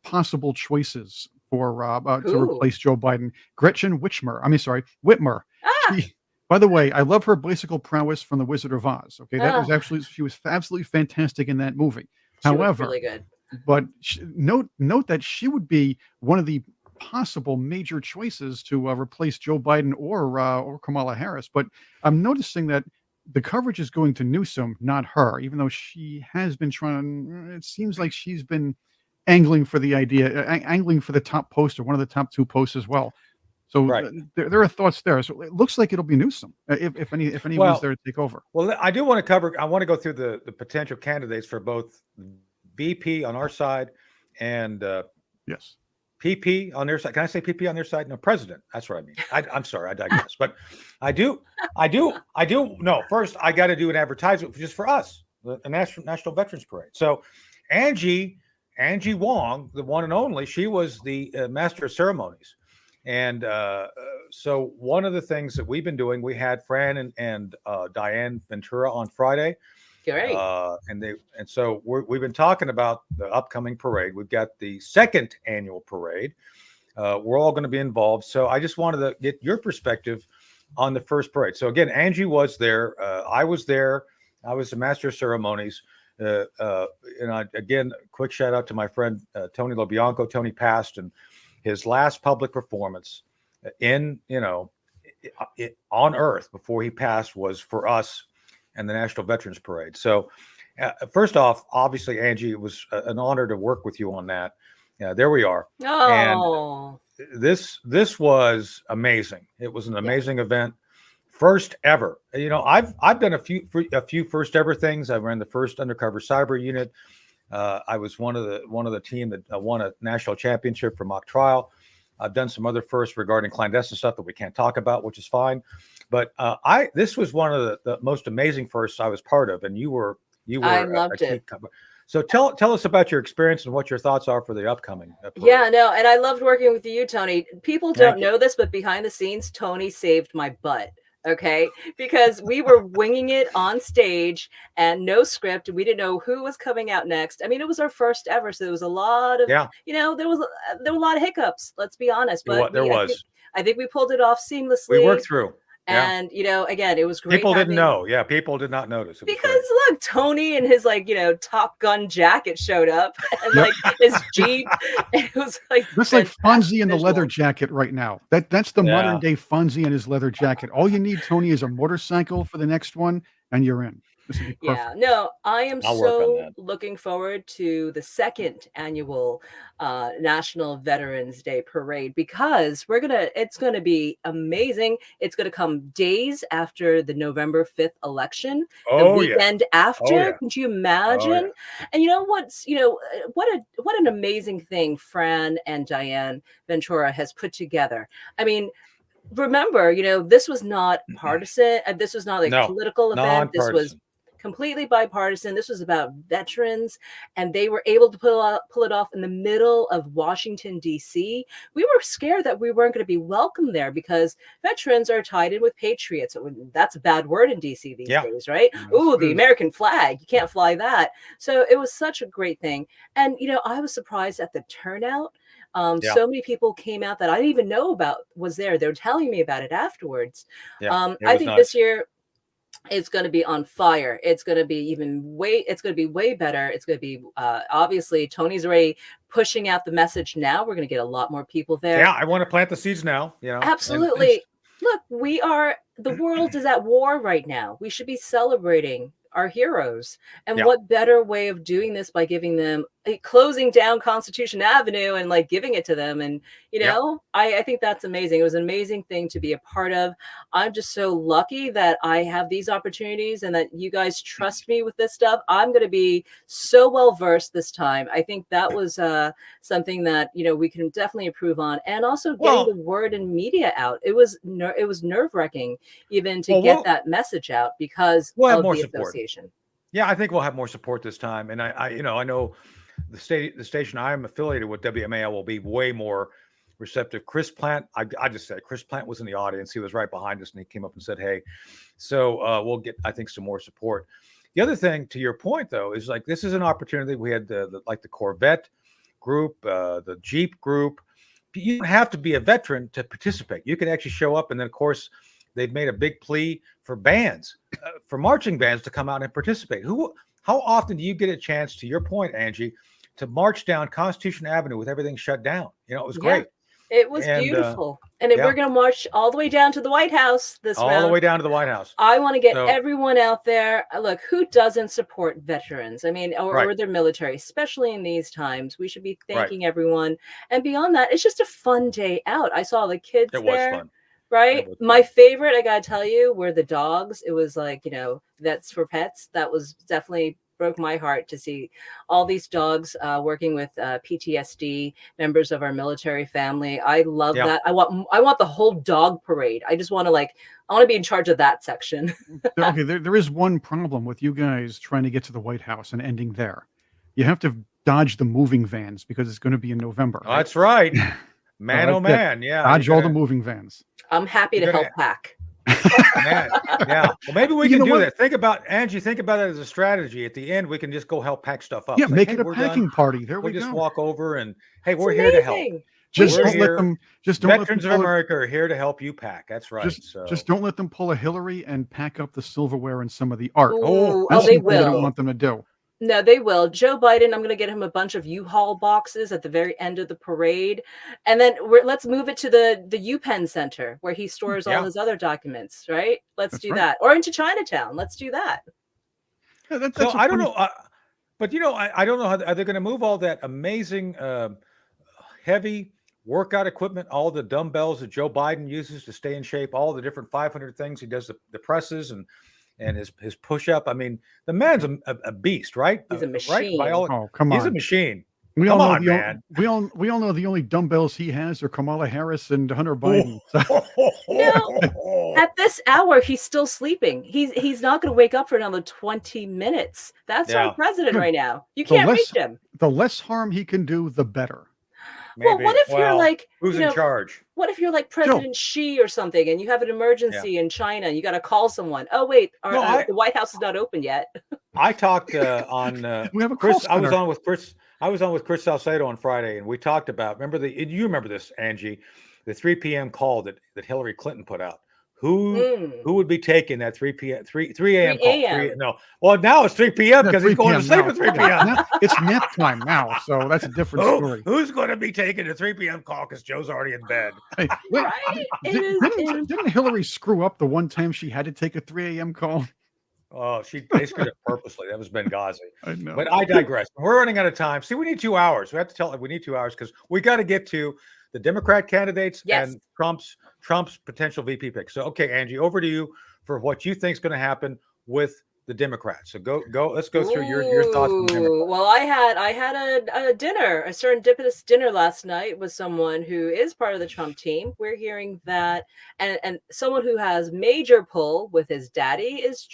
possible choices for to Who? replace Joe Biden, Gretchen Whitmer. I mean, sorry, Whitmer. Ah! By the way, I love her bicycle prowess from The Wizard of Oz. Okay, that was Ah. actually, she was absolutely fantastic in that movie. She was However, really good. but note that she would be one of the possible major choices to replace Joe Biden or Kamala Harris. But I'm noticing that the coverage is going to Newsom, not her, even though she has been trying. It seems like she's been angling for the idea, angling for the top post or one of the top two posts as well. So Right. there are thoughts there. So it looks like it'll be Newsom if anyone's there to take over. Well, I do want to cover. I want to go through the potential candidates for both VP on our side and Yes. PP on their side. Can I say PP on their side? No, president. That's what I mean. I'm sorry, I digress. But I do. No, first I got to do an advertisement just for us, the National Veterans Parade. So Angie Wong, the one and only, she was the master of ceremonies. And so one of the things that we've been doing, we had Fran and Diane Ventura on Friday. Great. And so we've been talking about the upcoming parade. We've got the second annual parade. We're all going to be involved. So I just wanted to get your perspective on the first parade. So again, Angie was there. I was there. I was the master of ceremonies. Again, quick shout out to my friend Tony LoBianco. Tony passed, and his last public performance on Earth before he passed was for us and the National Veterans Parade. So first off, obviously, Angie, it was an honor to work with you on that. Yeah, there we are. Oh. And this was amazing. It was an amazing event. First ever. I've done a few first ever things. I ran the first undercover cyber unit. I was one of the team that won a national championship for mock trial. I've done some other firsts regarding clandestine stuff that we can't talk about, which is fine. But this was one of the most amazing firsts I was part of, and you were. I loved it. So tell us about your experience and what your thoughts are for the upcoming. Yeah, no, and I loved working with you, Tony. People don't know this, but behind the scenes, Tony saved my butt. Okay, because we were winging it on stage and no script. We didn't know who was coming out next. I mean, it was our first ever, so there was a lot of, there were a lot of hiccups. Let's be honest, but there was. I think we pulled it off seamlessly. We worked through. Yeah. And again, it was great People didn't having. know. Yeah, people did not notice. It was Because great. look, Tony and his Top Gun jacket showed up and Yep. his Jeep. It was like That's like fantastic Fonzie in the leather visuals. jacket right now. That's the modern Yeah. day Fonzie in his leather jacket. All you need, Tony, is a motorcycle for the next one, and you're in. This would be Yeah, perfect. no, I am I'll work on so that. looking forward to the second annual National Veterans Day Parade because it's gonna be amazing. It's gonna come days after the November 5th election, the Oh yeah. weekend Oh after. yeah. Could you Oh yeah. imagine? And what an amazing thing Fran and Diane Ventura has put together. I mean, remember, this was not partisan. This was not a No, political event. This was nonpartisan. completely bipartisan. This was about veterans, and they were able to pull it off in the middle of Washington, D.C. We were scared that we weren't going to be welcome there because veterans are tied in with patriots. That's a bad word in D.C. these Yeah. days, right? Yes, Ooh, it the is. American flag. You can't fly that. So it was such a great thing. And, I was surprised at the turnout. Yeah. So many people came out that I didn't even know about was there. They were telling me about it afterwards. Yeah. It I was think this nice. year it's going to be on fire. It's going to be it's going to be way better. It's going to be obviously Tony's already pushing out the message now. We're going to get a lot more people there. Yeah, I want to plant the seeds now, and Absolutely. Look, the world is at war right now. We should be celebrating our heroes. And Yeah. what better way of doing this by giving them closing down Constitution Avenue and giving it to them. And, Yeah. I think that's amazing. It was an amazing thing to be a part of. I'm just so lucky that I have these opportunities and that you guys trust me with this stuff. I'm going to be so well versed this time. I think that was something that, we can definitely improve on. And also getting the word and media out. It was nerve wracking even to get that message out because we'll have of more the support. association. Yeah, I think we'll have more support this time. And I know the station I'm affiliated with, WMAL, will be way more receptive. Chris Plant, I just said Chris Plant was in the audience. He was right behind us and he came up and said, hey. So we'll get, I think, some more support. The other thing, to your point, though, is this is an opportunity. We had the Corvette group, the Jeep group. You don't have to be a veteran to participate. You can actually show up. And then, of course, they've made a big plea for bands, for marching bands to come out and participate. How often do you get a chance, to your point, Angie, to march down Constitution Avenue with everything shut down? It was great. It was beautiful. And we're going to march all the way down to the White House this round. All the way down to the White House. I want to get everyone out there. Look, who doesn't support veterans? I mean, or their military, especially in these times. We should be thanking everyone. And beyond that, it's just a fun day out. I saw the kids there. It was fun. Right. My favorite, I got to tell you, were the dogs. It was Vets for Pets. That was definitely broke my heart to see all these dogs working with PTSD members of our military family. I love that. I want the whole dog parade. I just want to I want to be in charge of that section. Okay, there is one problem with you guys trying to get to the White House and ending there. You have to dodge the moving vans because it's going to be in November. Right? That's right. Man, oh man, yeah. Dodge all the moving vans. I'm happy to help pack. Man, yeah. Well, maybe we can do that. Think about it as a strategy. At the end, we can just go help pack stuff up. Yeah, make it a packing party. There we go. We just walk over and hey, we're here to help. Just don't let them. Just don't. Veterans of America are here to help you pack. That's right. Just don't let them pull a Hillary and pack up the silverware and some of the art. That's they will. I don't want them to do. No, they will. Joe Biden, I'm going to get him a bunch of U-Haul boxes at the very end of the parade. And then let's move it to the UPenn Center where he stores all his other documents, right? Let's do that. Or into Chinatown. Let's do that. Yeah, I don't know. But, I don't know how are they going to move all that amazing heavy workout equipment, all the dumbbells that Joe Biden uses to stay in shape, all the different 500 things he does, the presses and his push-up. I mean, the man's a beast, right? He's a machine. Right? Come on. He's a machine. We all know the only dumbbells he has are Kamala Harris and Hunter Biden. At this hour, he's still sleeping. He's not going to wake up for another 20 minutes. That's our president right now. You can't reach him. The less harm he can do, the better. Maybe. Well, what if you're who's in charge? What if you're President Xi or something and you have an emergency in China and you got to call someone? Oh, wait, the White House is not open yet. I talked on we have a Chris. I was on with Chris Salcedo on Friday, and we talked about. You remember this, Angie, the 3 p.m. call that Hillary Clinton put out. Who would be taking that 3 p.m. 3 a.m. 3 call? a.m. No. Well, now it's 3 p.m. Yeah, because 3 he's going to p.m. sleep now. at 3 Yeah, p.m. it's nap time now, so that's a different story. Who's going to be taking the 3 p.m. call because Joe's already in bed? Hey, wait, Right? didn't Hillary screw up the one time she had to take a 3 a.m. call? Oh, they screwed it purposely. That was Benghazi. I know. But I digress. We're running out of time. See, we need 2 hours. We have to tell we need 2 hours because we got to get to the Democrat candidates Yes. and Trump's potential VP pick. So, okay, Angie, over to you for what you think is going to happen with the Democrats. So go. Let's go through your thoughts on the Democrats. Well, I had a dinner, a serendipitous dinner last night with someone who is part of the Trump team. We're hearing that, and someone who has major pull with his daddy is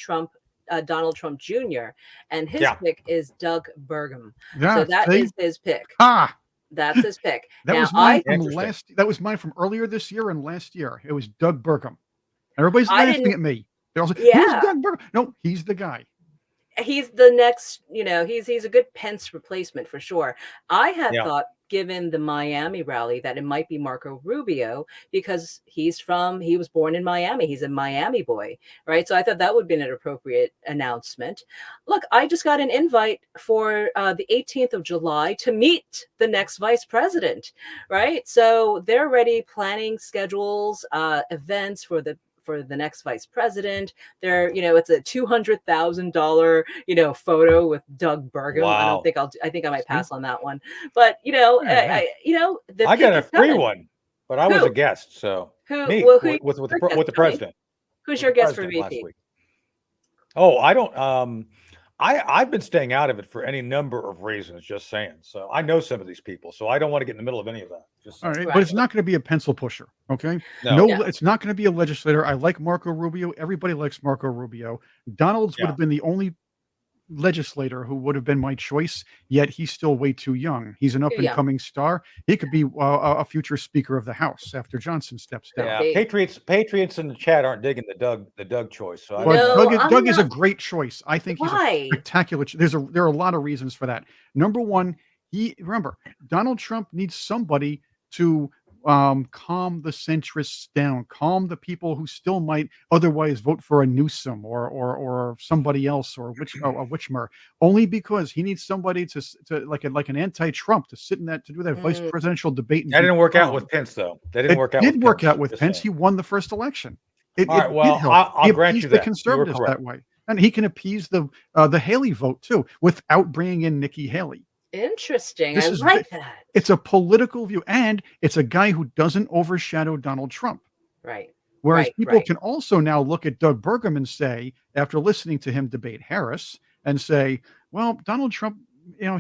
Donald Trump Jr. and his pick is Doug Burgum. Yeah, So that is his pick. Ah, That's his pick. that Now, was mine from That was mine from earlier this year and last year. It was Doug Burgum. Everybody's laughing at me. They're all saying, "Who's Doug Burgum?" No, he's the guy. He's the next, he's a good Pence replacement for sure. I had thought, given the Miami rally, that it might be Marco Rubio because he was born in Miami. He's a Miami boy, right? So I thought that would be an appropriate announcement. Look, I just got an invite for the 18th of July to meet the next vice president, right? So they're already planning schedules, events for the next vice president. It's a $200,000, photo with Doug Burgum. Wow. I think I might pass on that one. But I got a free one, but I was a guest. So me with the president. Who's your guest for VP? Oh, I don't. I've been staying out of it for any number of reasons, just saying. So I know some of these people, so I don't want to get in the middle of any of that. All right, but it's not going to be a pencil pusher, okay? No, it's not going to be a legislator. I like Marco Rubio. Everybody likes Marco Rubio. Donald's would have been the only legislator who would have been my choice, yet he's still way too young. He's an up-and-coming star. He could be a future Speaker of the House after Johnson steps down. Yeah, Patriots in the chat aren't digging the Doug choice. So Doug is a great choice. I think he's a spectacular. There are a lot of reasons for that. Number one, remember Donald Trump needs somebody to calm the centrists down, calm the people who still might otherwise vote for a Newsom or somebody else or a Whitmer, only because he needs somebody to like an anti-Trump to sit in that, to do that vice presidential debate. That didn't work out with Pence, though. That didn't work out. It did work out with Pence. He won the first election. All right, well, I'll grant you that. The conservatives that way, and he can appease the Haley vote too without bringing in Nikki Haley. Interesting. I like that. It's a political view, and it's a guy who doesn't overshadow Donald Trump. Right. Whereas people can also now look at Doug Burgum and say, after listening to him debate Harris, and say, well, Donald Trump,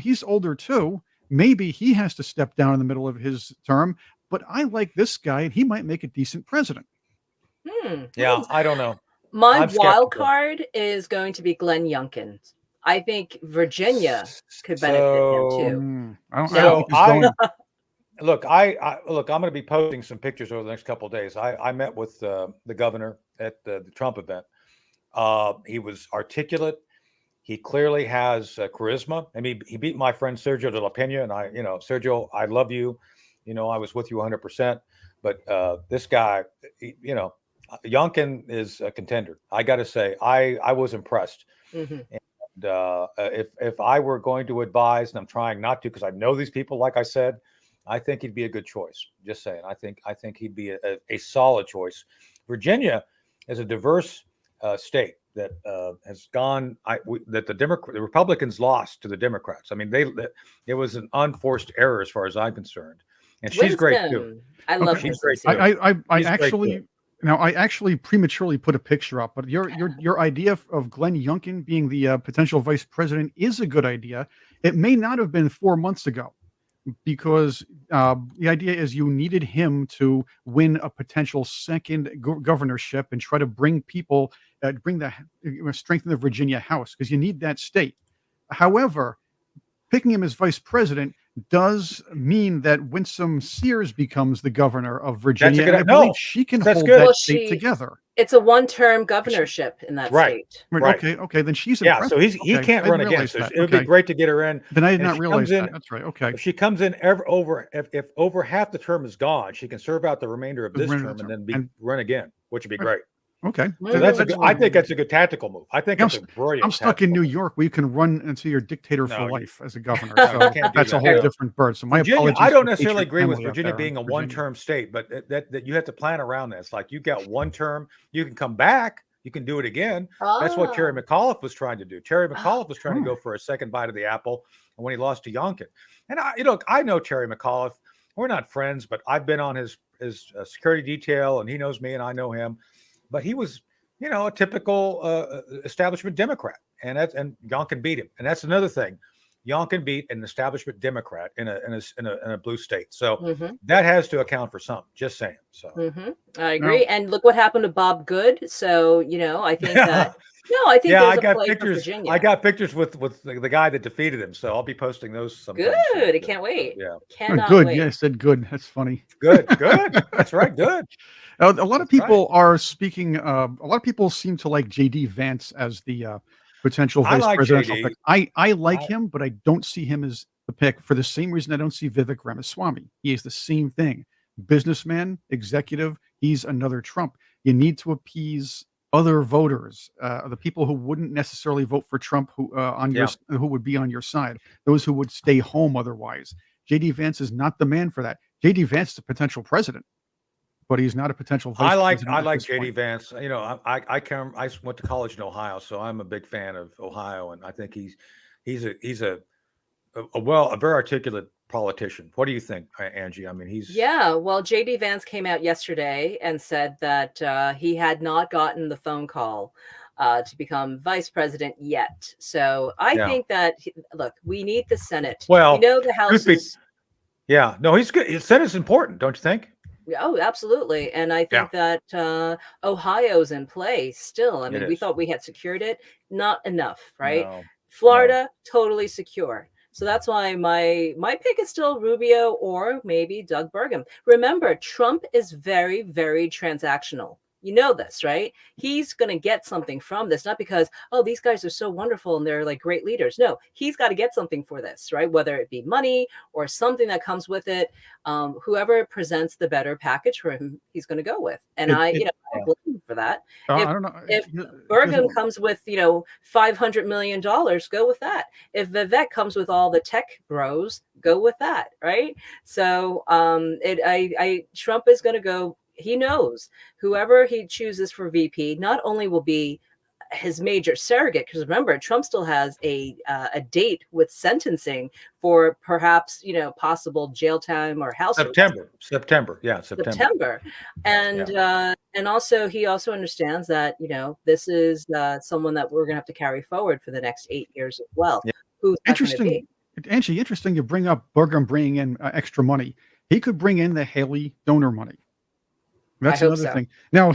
he's older too. Maybe he has to step down in the middle of his term, but I like this guy, and he might make a decent president. Yeah, I don't know. My wild card is going to be Glenn Youngkin. I think Virginia could benefit him too. Look, I'm going to be posting some pictures over the next couple of days. I met with the governor at the Trump event. He was articulate. He clearly has charisma. I mean, he beat my friend Sergio de la Pena, and Sergio, I love you. I was with you 100%. But this guy, Youngkin is a contender. I got to say, I was impressed. Mm-hmm. If I were going to advise, and I'm trying not to because I know these people, like I said, I think he'd be a good choice. Just saying, I think he'd be a solid choice. Virginia is a diverse state that has gone. That the Republicans lost to the Democrats. I mean, it was an unforced error as far as I'm concerned, and she's great too. I love she's great too. I actually prematurely put a picture up, but your idea of Glenn Youngkin being the potential vice president is a good idea. It may not have been 4 months ago, because the idea is you needed him to win a potential second governorship and try to bring people, strengthen the Virginia House, because you need that state. However, picking him as vice president does mean that Winsome Sears becomes the governor of Virginia. And I believe she can hold that state together. It's a one-term governorship in that state. Right. Okay. Then she's so he can't run again. So it would be great to get her in. Then I did not realize that. That's right. Okay. If she comes in if over half the term is gone, she can serve out the remainder of this term and then run again, which would be great. Okay. So That's I think that's a good tactical move. I think I'm, it's a brilliant. I'm stuck in New tactical move. York where you can run until you're dictator for No, life as a governor. no, you So can't do that's a that. whole No. different bird. So my Virginia, I apologies don't to the necessarily Patriot agree with family out Virginia there in being a Virginia. one-term state, but that you have to plan around that. It's like you got one term, you can come back, you can do it again. That's what Terry Ah, McAuliffe was trying to do. Terry ah, McAuliffe was trying to Oh, go for a second bite of the apple, and when he lost to Youngkin, and I know Terry McAuliffe. We're not friends, but I've been on his security detail, and he knows me, and I know him. But he was, a typical establishment Democrat, and Youngkin beat him, and that's another thing. Youngkin beat an establishment Democrat in a blue state, so mhm, that has to account for something. Just saying. So mhm. I now, agree. And look what happened to Bob Good. So, I think that yeah, no, I think yeah. there's I a got play for pictures. I Virginia. got pictures with the guy that defeated him. So I'll be posting those sometime soon. Good. I Too. can't So wait. yeah, Cannot good. Yeah, wait. I said good. That's funny. good, good. That's right. Good. A lot of That's right. people are speaking. A lot of people seem to like JD Vance as the potential I vice like presidential pick. JD. I like I, him, but I don't see him as the pick for the same reason I don't see Vivek Ramaswamy. He is the same thing. Businessman, executive. He's another Trump. You need to appease other voters, the people who wouldn't necessarily vote for Trump, yeah. who would be on your side, those who would stay home otherwise. JD Vance is not the man for that. JD Vance is a potential president, but he's not a potential vice I president at like this JD point. Vance. I went to college in Ohio, so I'm a big fan of Ohio, and I think he's a very articulate politician. What do you think, Angie? I mean, he's Yeah, well, JD Vance came out yesterday and said that he had not gotten the phone call to become vice president yet. So I yeah. think that, look, we need the Senate. We Well, know the truth House be, is, yeah, no, he's good. His Senate's important, don't you think? oh, absolutely. And I Yeah, think that Ohio's in play still. I it mean, we is. thought we had secured it, not enough, right? No, no. Florida, totally secure. So that's why my pick is still Rubio or maybe Doug Burgum. Remember, Trump is very, very transactional. You know this, right? He's going to get something from this, not because, oh, these guys are so wonderful and they're like great leaders. No, he's got to get something for this, right? Whether it be money or something that comes with it. Whoever presents the better package for him, he's going to go with. And It, I, it, I Yeah. don't blame him for that. If I don't know. if Here's Burgum what, comes with, $500 million, go with that. If Vivek comes with all the tech bros, go with that, right? So Trump is going to go. He knows whoever he chooses for VP not only will be his major surrogate, because remember, Trump still has a date with sentencing for perhaps possible jail time or house arrest. September. Yeah, September. September, Yeah. and also he also understands that this is someone that we're going to have to carry forward for the next 8 years as well. Yeah. Who's that going to be? interesting, Angie. Interesting. You bring up Burgum bringing in extra money. He could bring in the Haley donor money. I That's hope another so. thing. Now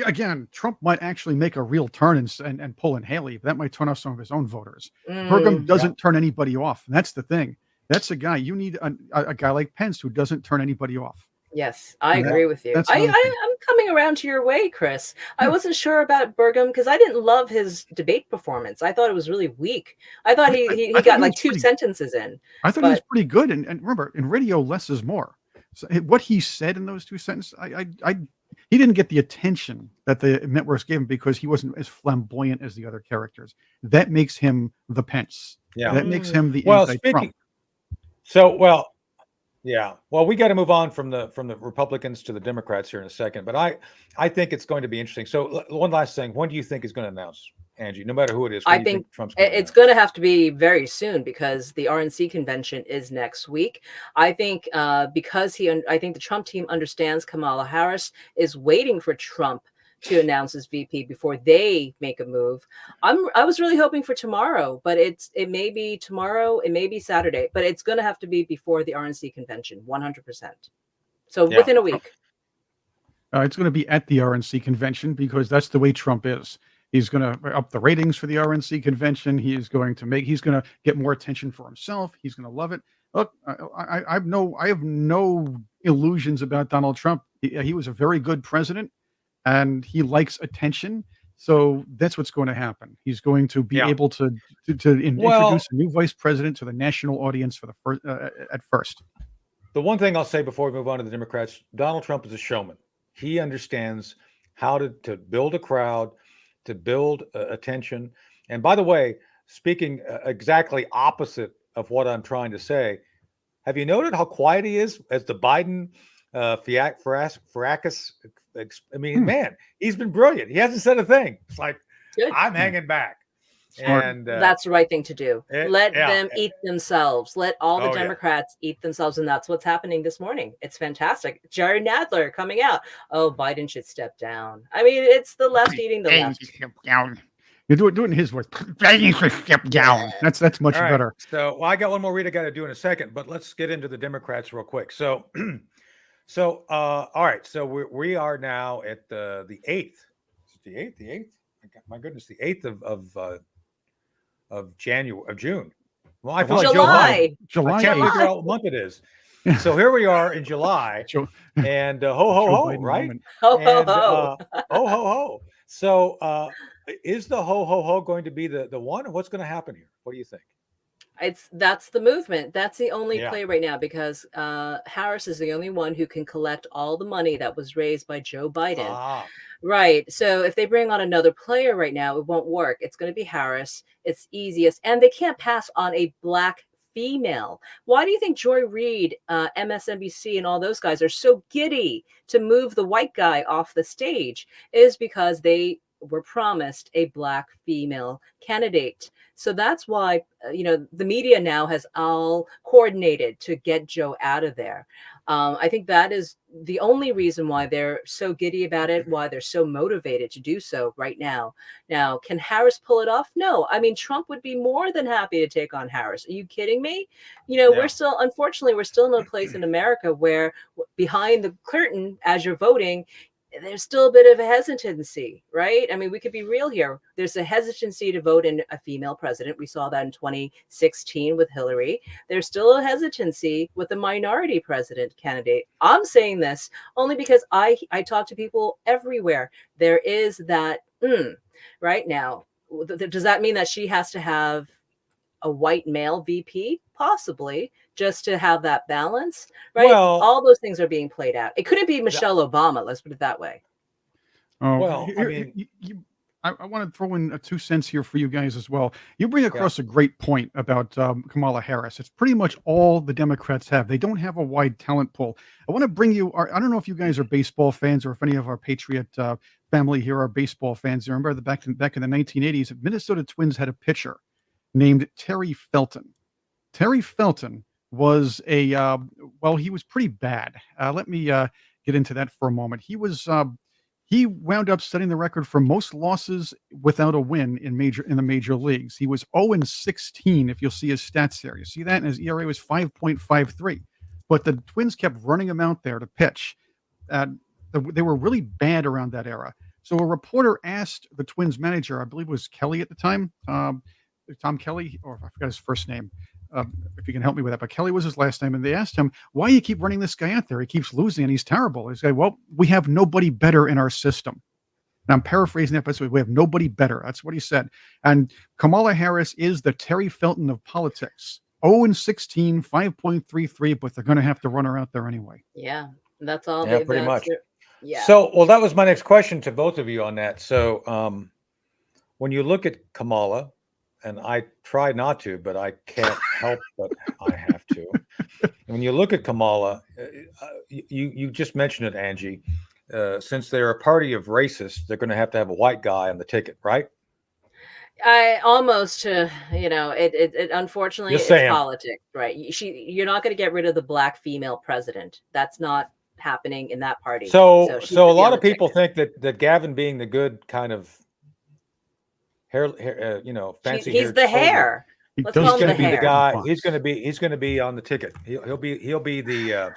again, Trump might actually make a real turn and pull in Haley. That might turn off some of his own voters. Burgum Yeah. doesn't turn anybody off. And that's the thing. That's a guy you need a guy like Pence who doesn't turn anybody off. Yes, I And agree with you. that's another thing. I'm coming around to your way, Chris. I Yeah, wasn't sure about Burgum because I didn't love his debate performance. I thought it was really weak. I thought he I thought got he like was two pretty. sentences in, I thought he was but pretty good. And remember, in radio, less is more. So what he said in those two sentences, he didn't get the attention that the networks gave him because he wasn't as flamboyant as the other characters. That makes him the Pence. Yeah. That makes him the Well, anti-Trump. yeah. Well, we got to move on from the Republicans to the Democrats here in a second, but I think it's going to be interesting. So one last thing, when do you think is going to announce, Angie? No matter who it is, when I do you think think Trump's going to it's announce? going to have to be very soon because the RNC convention is next week. I think I think the Trump team understands Kamala Harris is waiting for Trump to announce his VP before they make a move. I was really hoping for tomorrow, but it may be tomorrow, it may be Saturday, but it's going to have to be before the RNC convention, 100%. So Yeah. within a week. It's going to be at the RNC convention because that's the way Trump is. He's going to up the ratings for the RNC convention. He's going to get more attention for himself. He's going to love it. Look, I have no illusions about Donald Trump. He was a very good president, and he likes attention. So that's what's going to happen. He's going to be Yeah. able to Well, introduce a new vice president to the national audience for the first at first. the one thing I'll say before we move on to the Democrats, Donald Trump is a showman. He understands how to build a crowd, to build attention. And by the way, speaking exactly opposite of what I'm trying to say, have you noted how quiet he is as the Biden Farrakis? I mean, Hmm, man, he's been brilliant. He hasn't said a thing. It's like, Good. I'm hmm, hanging back. smart. And That's the right thing to do. Let yeah. them eat themselves. Let all the Oh, yeah. Democrats eat themselves. And that's what's happening this morning. It's fantastic. Jerry Nadler coming out. Oh, Biden should step down. I mean, it's the left eating the Biden left. step down. You do it in his voice. Biden step down. Yeah. That's much All right. better. So, well, I got one more read I got to do in a second, but let's get into the Democrats real quick. So, all right. So we are now at the 8th. Is it the 8th? The 8th? My goodness, the 8th of January, of June. Well, I feel like Joe Biden. I July can't 8th. figure out what month it is. So here we are in July, Joe, and ho ho Joe ho, Biden right? moment. Ho, ho, And ho. ho ho ho. So is the ho ho ho going to be the one, or what's going to happen here? What do you think? That's the movement. That's the only Yeah. play right now because Harris is the only one who can collect all the money that was raised by Joe Biden. Ah, Right. So if they bring on another player right now, it won't work. It's going to be Harris. It's easiest. And they can't pass on a black female. Why do you think Joy Reid, MSNBC, and all those guys are so giddy to move the white guy off the stage? Is because they were promised a black female candidate. So that's why, the media now has all coordinated to get Joe out of there. I think that is the only reason why they're so giddy about it, why they're so motivated to do so right now. Now, can Harris pull it off? No. I mean, Trump would be more than happy to take on Harris. Are you kidding me? We're yeah. still, unfortunately, we're still in a place in America where behind the curtain, as you're voting, there's still a bit of a hesitancy, right? I mean, we could be real here. There's a hesitancy to vote in a female president. We saw that in 2016 with Hillary. There's still a hesitancy with a minority president candidate. I'm saying this only because I talk to people everywhere. There is that right now. Does that mean that she has to have a white male VP? Possibly, just to have that balance, right? Well, All those things are being played out. It couldn't be th- Michelle Obama. Let's put it that way. Oh, well, I mean, I want to throw in a 2 cents here for you guys as well. You bring yeah. across a great point about Kamala Harris. It's pretty much all the Democrats have. They don't have a wide talent pool. I want to bring you. I don't know if you guys are baseball fans or if any of our Patriot family here are baseball fans. You remember back in the 1980s, Minnesota Twins had a pitcher named Terry Felton. Terry Felton was he was pretty bad. Let me get into that for a moment. He wound up setting the record for most losses without a win in the major leagues. He was 0-16 if you'll see his stats there. You see that, and his ERA was 5.53. But the Twins kept running him out there to pitch. They were really bad around that era. So a reporter asked the Twins manager, I believe it was Kelly at the time, Tom Kelly, or I forgot his first name. If you can help me with that, but Kelly was his last name, and they asked him, "Why do you keep running this guy out there? He keeps losing, and he's terrible." He said, "Well, we have nobody better in our system." And I'm paraphrasing that, but we have nobody better. That's what he said. And Kamala Harris is the Terry Felton of politics. 0-16, 5.33, but they're going to have to run her out there anyway. Yeah, that's all. Yeah, pretty much. Yeah. So, well, that was my next question to both of you on that. So, when you look at Kamala, and I try not to, but I can't help but I have to. When you look at Kamala, you just mentioned it, Angie. Since they're a party of racists, they're going to have a white guy on the ticket, right? I almost, it unfortunately Just it's saying. politics, right? You're not going to get rid of the black female president. That's not happening in that party. So she a should be lot on of the people ticket. think that Gavin being the good kind of hair fancy He's haired the soldier, hair. He Let's does call he's him going the to be the hair. guy. He's going to be on the ticket. He'll be the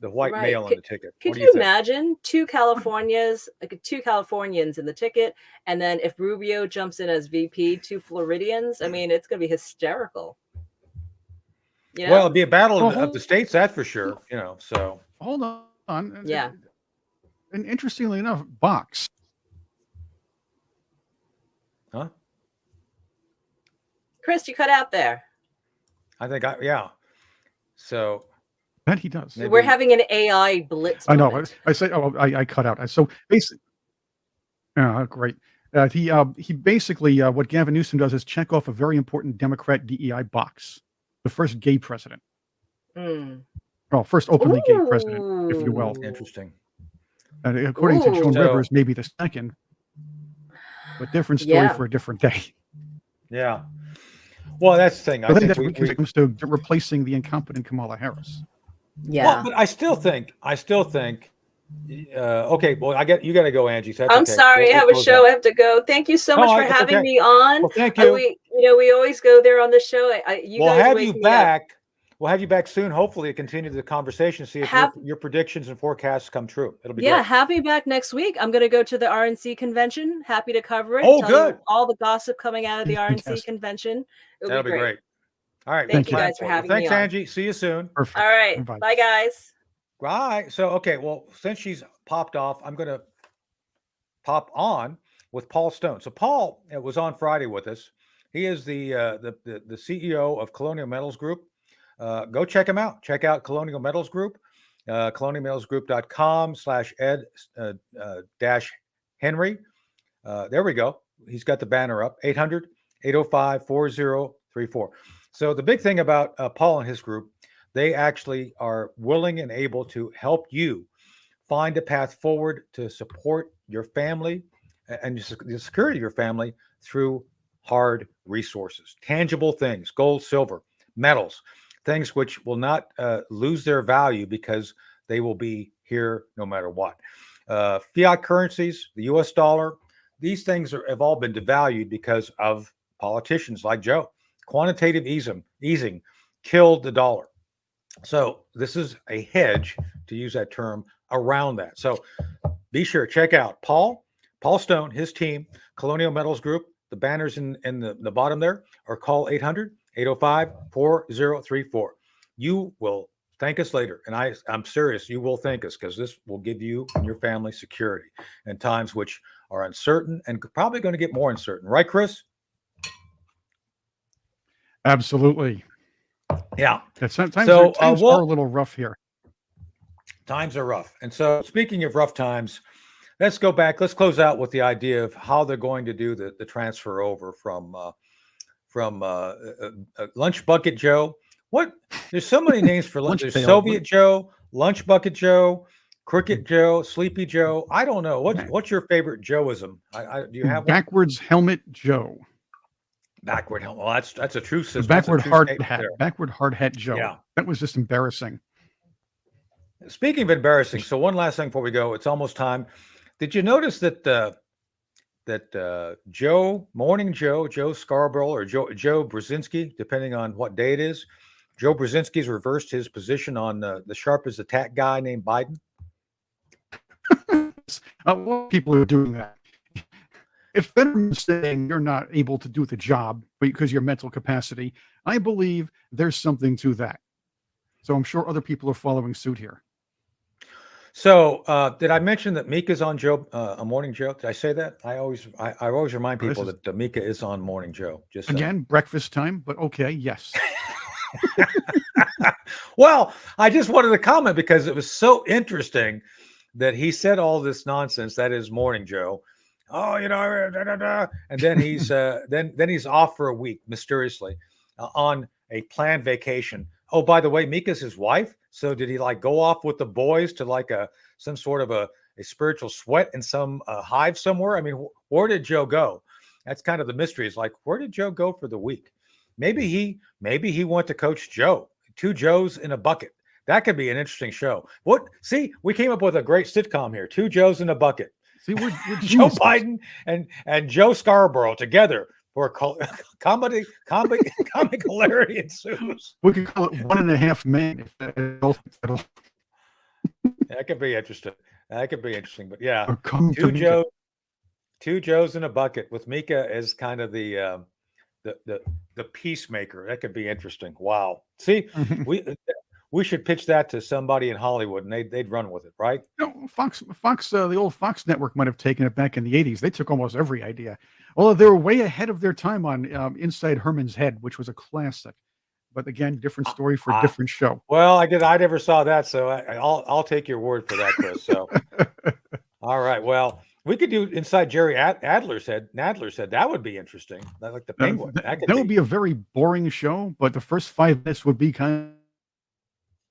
white Right. male on the ticket. Could What do you you think? imagine two Californians in the ticket, and then if Rubio jumps in as VP, two Floridians? I mean, it's going to be hysterical. Well, it'd be a battle Well, of the states, that's for sure. So hold on. Yeah. And interestingly enough, Box. huh? Chris, you cut out there. I think yeah. So That he does. maybe We're having an AI blitz I know. moment. I say, I cut out. So basically, Great. He basically what Gavin Newsom does is check off a very important Democrat DEI box. The first gay president. Mm. Well, first openly gay president, if you will. Ooh. Interesting. According to Joan Ooh. Rivers, So maybe the second, but different story Yeah. for a different day. yeah. Well, that's the thing. I I think think that's because it comes to replacing the incompetent Kamala Harris. well, Yeah. but I still think. Okay. Well, you got to go, Angie. So that's I'm okay. sorry, I We'll have a close show. out. I have to go. Thank you so No, much for it's having okay. me on. Well, thank you. We always go there on the show. You We'll guys have wake you me up. back. We'll have you back soon. Hopefully, to continue the conversation. See if Have your predictions and forecasts come true. It'll be Yeah, great. have me back next week. I'm going to go to the RNC convention. Happy to cover it. Oh, Tell you good. all the gossip coming out of the RNC Fantastic. convention. It'll That'll be be great. great. All right, we'll Thank Thank you you. plan guys for for it. Well, having me thanks, on. Angie. See you soon. Perfect. All right. Bye. Bye, guys. Bye. So, okay. Well, since she's popped off, I'm going to pop on with Paul Stone. So, Paul was on Friday with us. He is the CEO of Colonial Metals Group. Go check him out. Check out Colonial Metals Group, colonialmetalsgroup.com/ed dash Henry. There we go. He's got the banner up, 800-805-4034. So the big thing about Paul and his group, they actually are willing and able to help you find a path forward to support your family and the security of your family through hard resources, tangible things, gold, silver, metals, things which will not lose their value because they will be here no matter what. Fiat currencies, the US dollar, these things have all been devalued because of politicians like Joe. Quantitative easing killed the dollar. So this is a hedge, to use that term, around that. So be sure, check out Paul Stone, his team, Colonial Metals Group. The banners in the bottom there, or call 800-805-4034. You will thank us later. And I'm serious, you will thank us, because this will give you and your family security in times which are uncertain and probably going to get more uncertain. Right, Chris? Absolutely. Yeah. Times So, are a little rough here. Times are rough. And so, speaking of rough times, let's go back. Let's close out with the idea of how they're going to do the transfer over from Lunch Bucket Joe. What? There's so many names for lunch. There's Soviet Joe, Lunch Bucket Joe, Cricket Joe, Sleepy Joe. I don't know. What's your favorite Joeism? Do you have one? Backwards helmet Joe. Backward helmet. Well, that's a true system. Backward hard hat. There. Backward hard hat Joe. Yeah. That was just embarrassing. Speaking of embarrassing, so one last thing before we go. It's almost time. Did you notice that Morning Joe Scarborough, or Joe Brzezinski, depending on what day it is, Joe Brzezinski's reversed his position on the sharpest attack guy named Biden? Well, people are doing that. If Fetterman's saying you're not able to do the job because of your mental capacity, I believe there's something to that. So I'm sure other people are following suit here. So did I mention that Mika's on a Morning Joe? Did I say that? I always remind people that Mika is on Morning Joe. Just again, breakfast time, but okay, yes. Well, I just wanted to comment because it was so interesting that he said all this nonsense. That is Morning Joe. Oh, and then he's then he's off for a week mysteriously on a planned vacation. Oh, by the way, Mika's his wife. So did he go off with the boys to some sort of a spiritual sweat in some hive somewhere? I mean, where did Joe go? That's kind of the mystery. Is where did Joe go for the week? Maybe he went to Coach Joe. Two Joes in a bucket. That could be an interesting show. See, we came up with a great sitcom here. Two Joes in a bucket. See, we're Joe Biden and Joe Scarborough together for comic hilarity ensues. We could call it 1.5 Men. That could be interesting. But yeah, two Joes in a bucket with Mika as kind of the peacemaker. That could be interesting. Wow. See, we should pitch that to somebody in Hollywood, and they'd run with it, right? No, Fox, the old Fox network might have taken it back in the 80s. They took almost every idea. Although they were way ahead of their time on Inside Herman's Head, which was a classic. But again, different story for a different show. Well, I never saw that, so I'll take your word for that, Chris. So, all right. Well, We could do inside Jerry Adler's head. Nadler's head. That would be interesting. Like the penguin. That could That would be a very boring show, but the first 5 minutes would be kind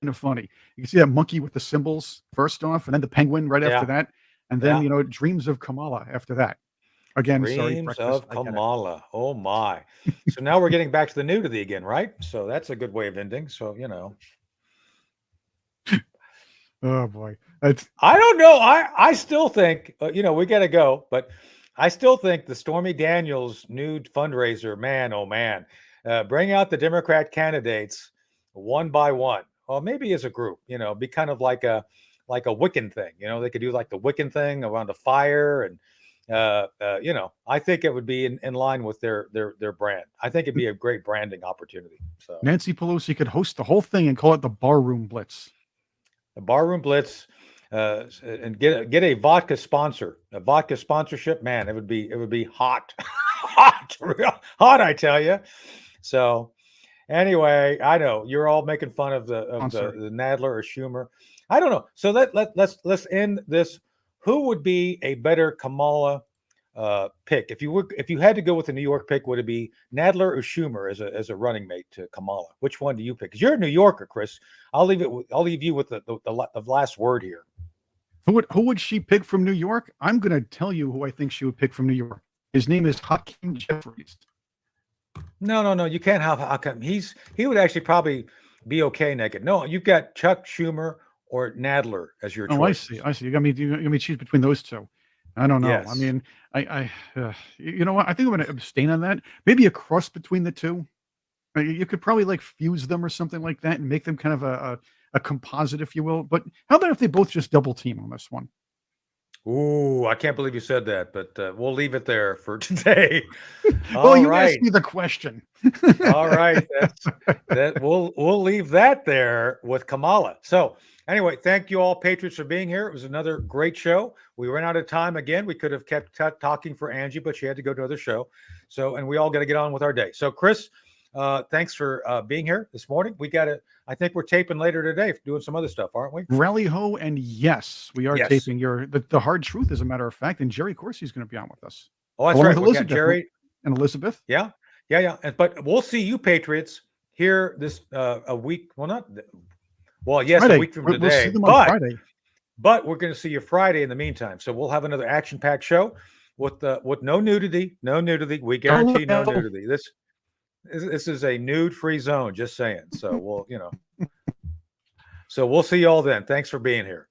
of funny. You can see that monkey with the symbols first off, and then the penguin right after Yeah. that, and then Yeah. Dreams of Kamala after that. Again, sorry, Dreams breakfast. of I get it. Kamala. Oh my. So now we're getting back to the nudity again, right? So that's a good way of ending. So, Oh boy, that's I don't know. I still think, we got to go, but I still think the Stormy Daniels nude fundraiser, man, oh man, bring out the Democrat candidates one by one. Well, maybe as a group, be kind of like a Wiccan thing. They could do like the Wiccan thing around a fire, and I think it would be in line with their brand. I think it'd be a great branding opportunity. So Nancy Pelosi could host the whole thing and call it the Barroom Blitz. the Barroom Blitz, and get a vodka sponsor, a vodka sponsorship. Man, it would be hot, hot, real hot. I tell you. So anyway, I know you're all making fun of the Nadler or Schumer. I don't know. So let's end this. Who would be a better Kamala pick if you had to go with the New York pick? Would it be Nadler or Schumer as a running mate to Kamala? Which one do you pick? Because you're a New Yorker, Chris. I'll leave you with the last word here. Who would she pick from New York? I'm going to tell you who I think she would pick from New York. His name is Hakeem Jeffries. No. You can't have Hakeem. He would actually probably be okay naked. No, you've got Chuck Schumer or Nadler as your choice. I see. You got me choose between those two. I don't know. Yes. I mean, you know what? I think I'm going to abstain on that. Maybe a cross between the two. You could probably like fuse them or something like that and make them kind of a composite, if you will. But how about if they both just double team on this one? Ooh, I can't believe you said that, but we'll leave it there for today. Well, you asked me the question. All right, we'll leave that there with Kamala. So anyway, thank you all, Patriots, for being here. It was another great show. We ran out of time again. We could have kept talking for Angie, but she had to go to another show. So, and we all got to get on with our day. So, Chris, thanks for being here this morning. I think we're taping later today, doing some other stuff, aren't we? Rally ho, and yes, we are taping the Hard Truth, as a matter of fact, and Jerry Corsi is going to be on with us. Oh, that's right. We got Jerry and Elizabeth. Yeah. But we'll see you, Patriots, here this a week. Well, yes, Friday. A week from today. We'll see them on Friday. But we're going to see you Friday in the meantime. So we'll have another action-packed show with no nudity. No nudity. We guarantee no nudity. This is a nude-free zone. Just saying. So so we'll see you all then. Thanks for being here.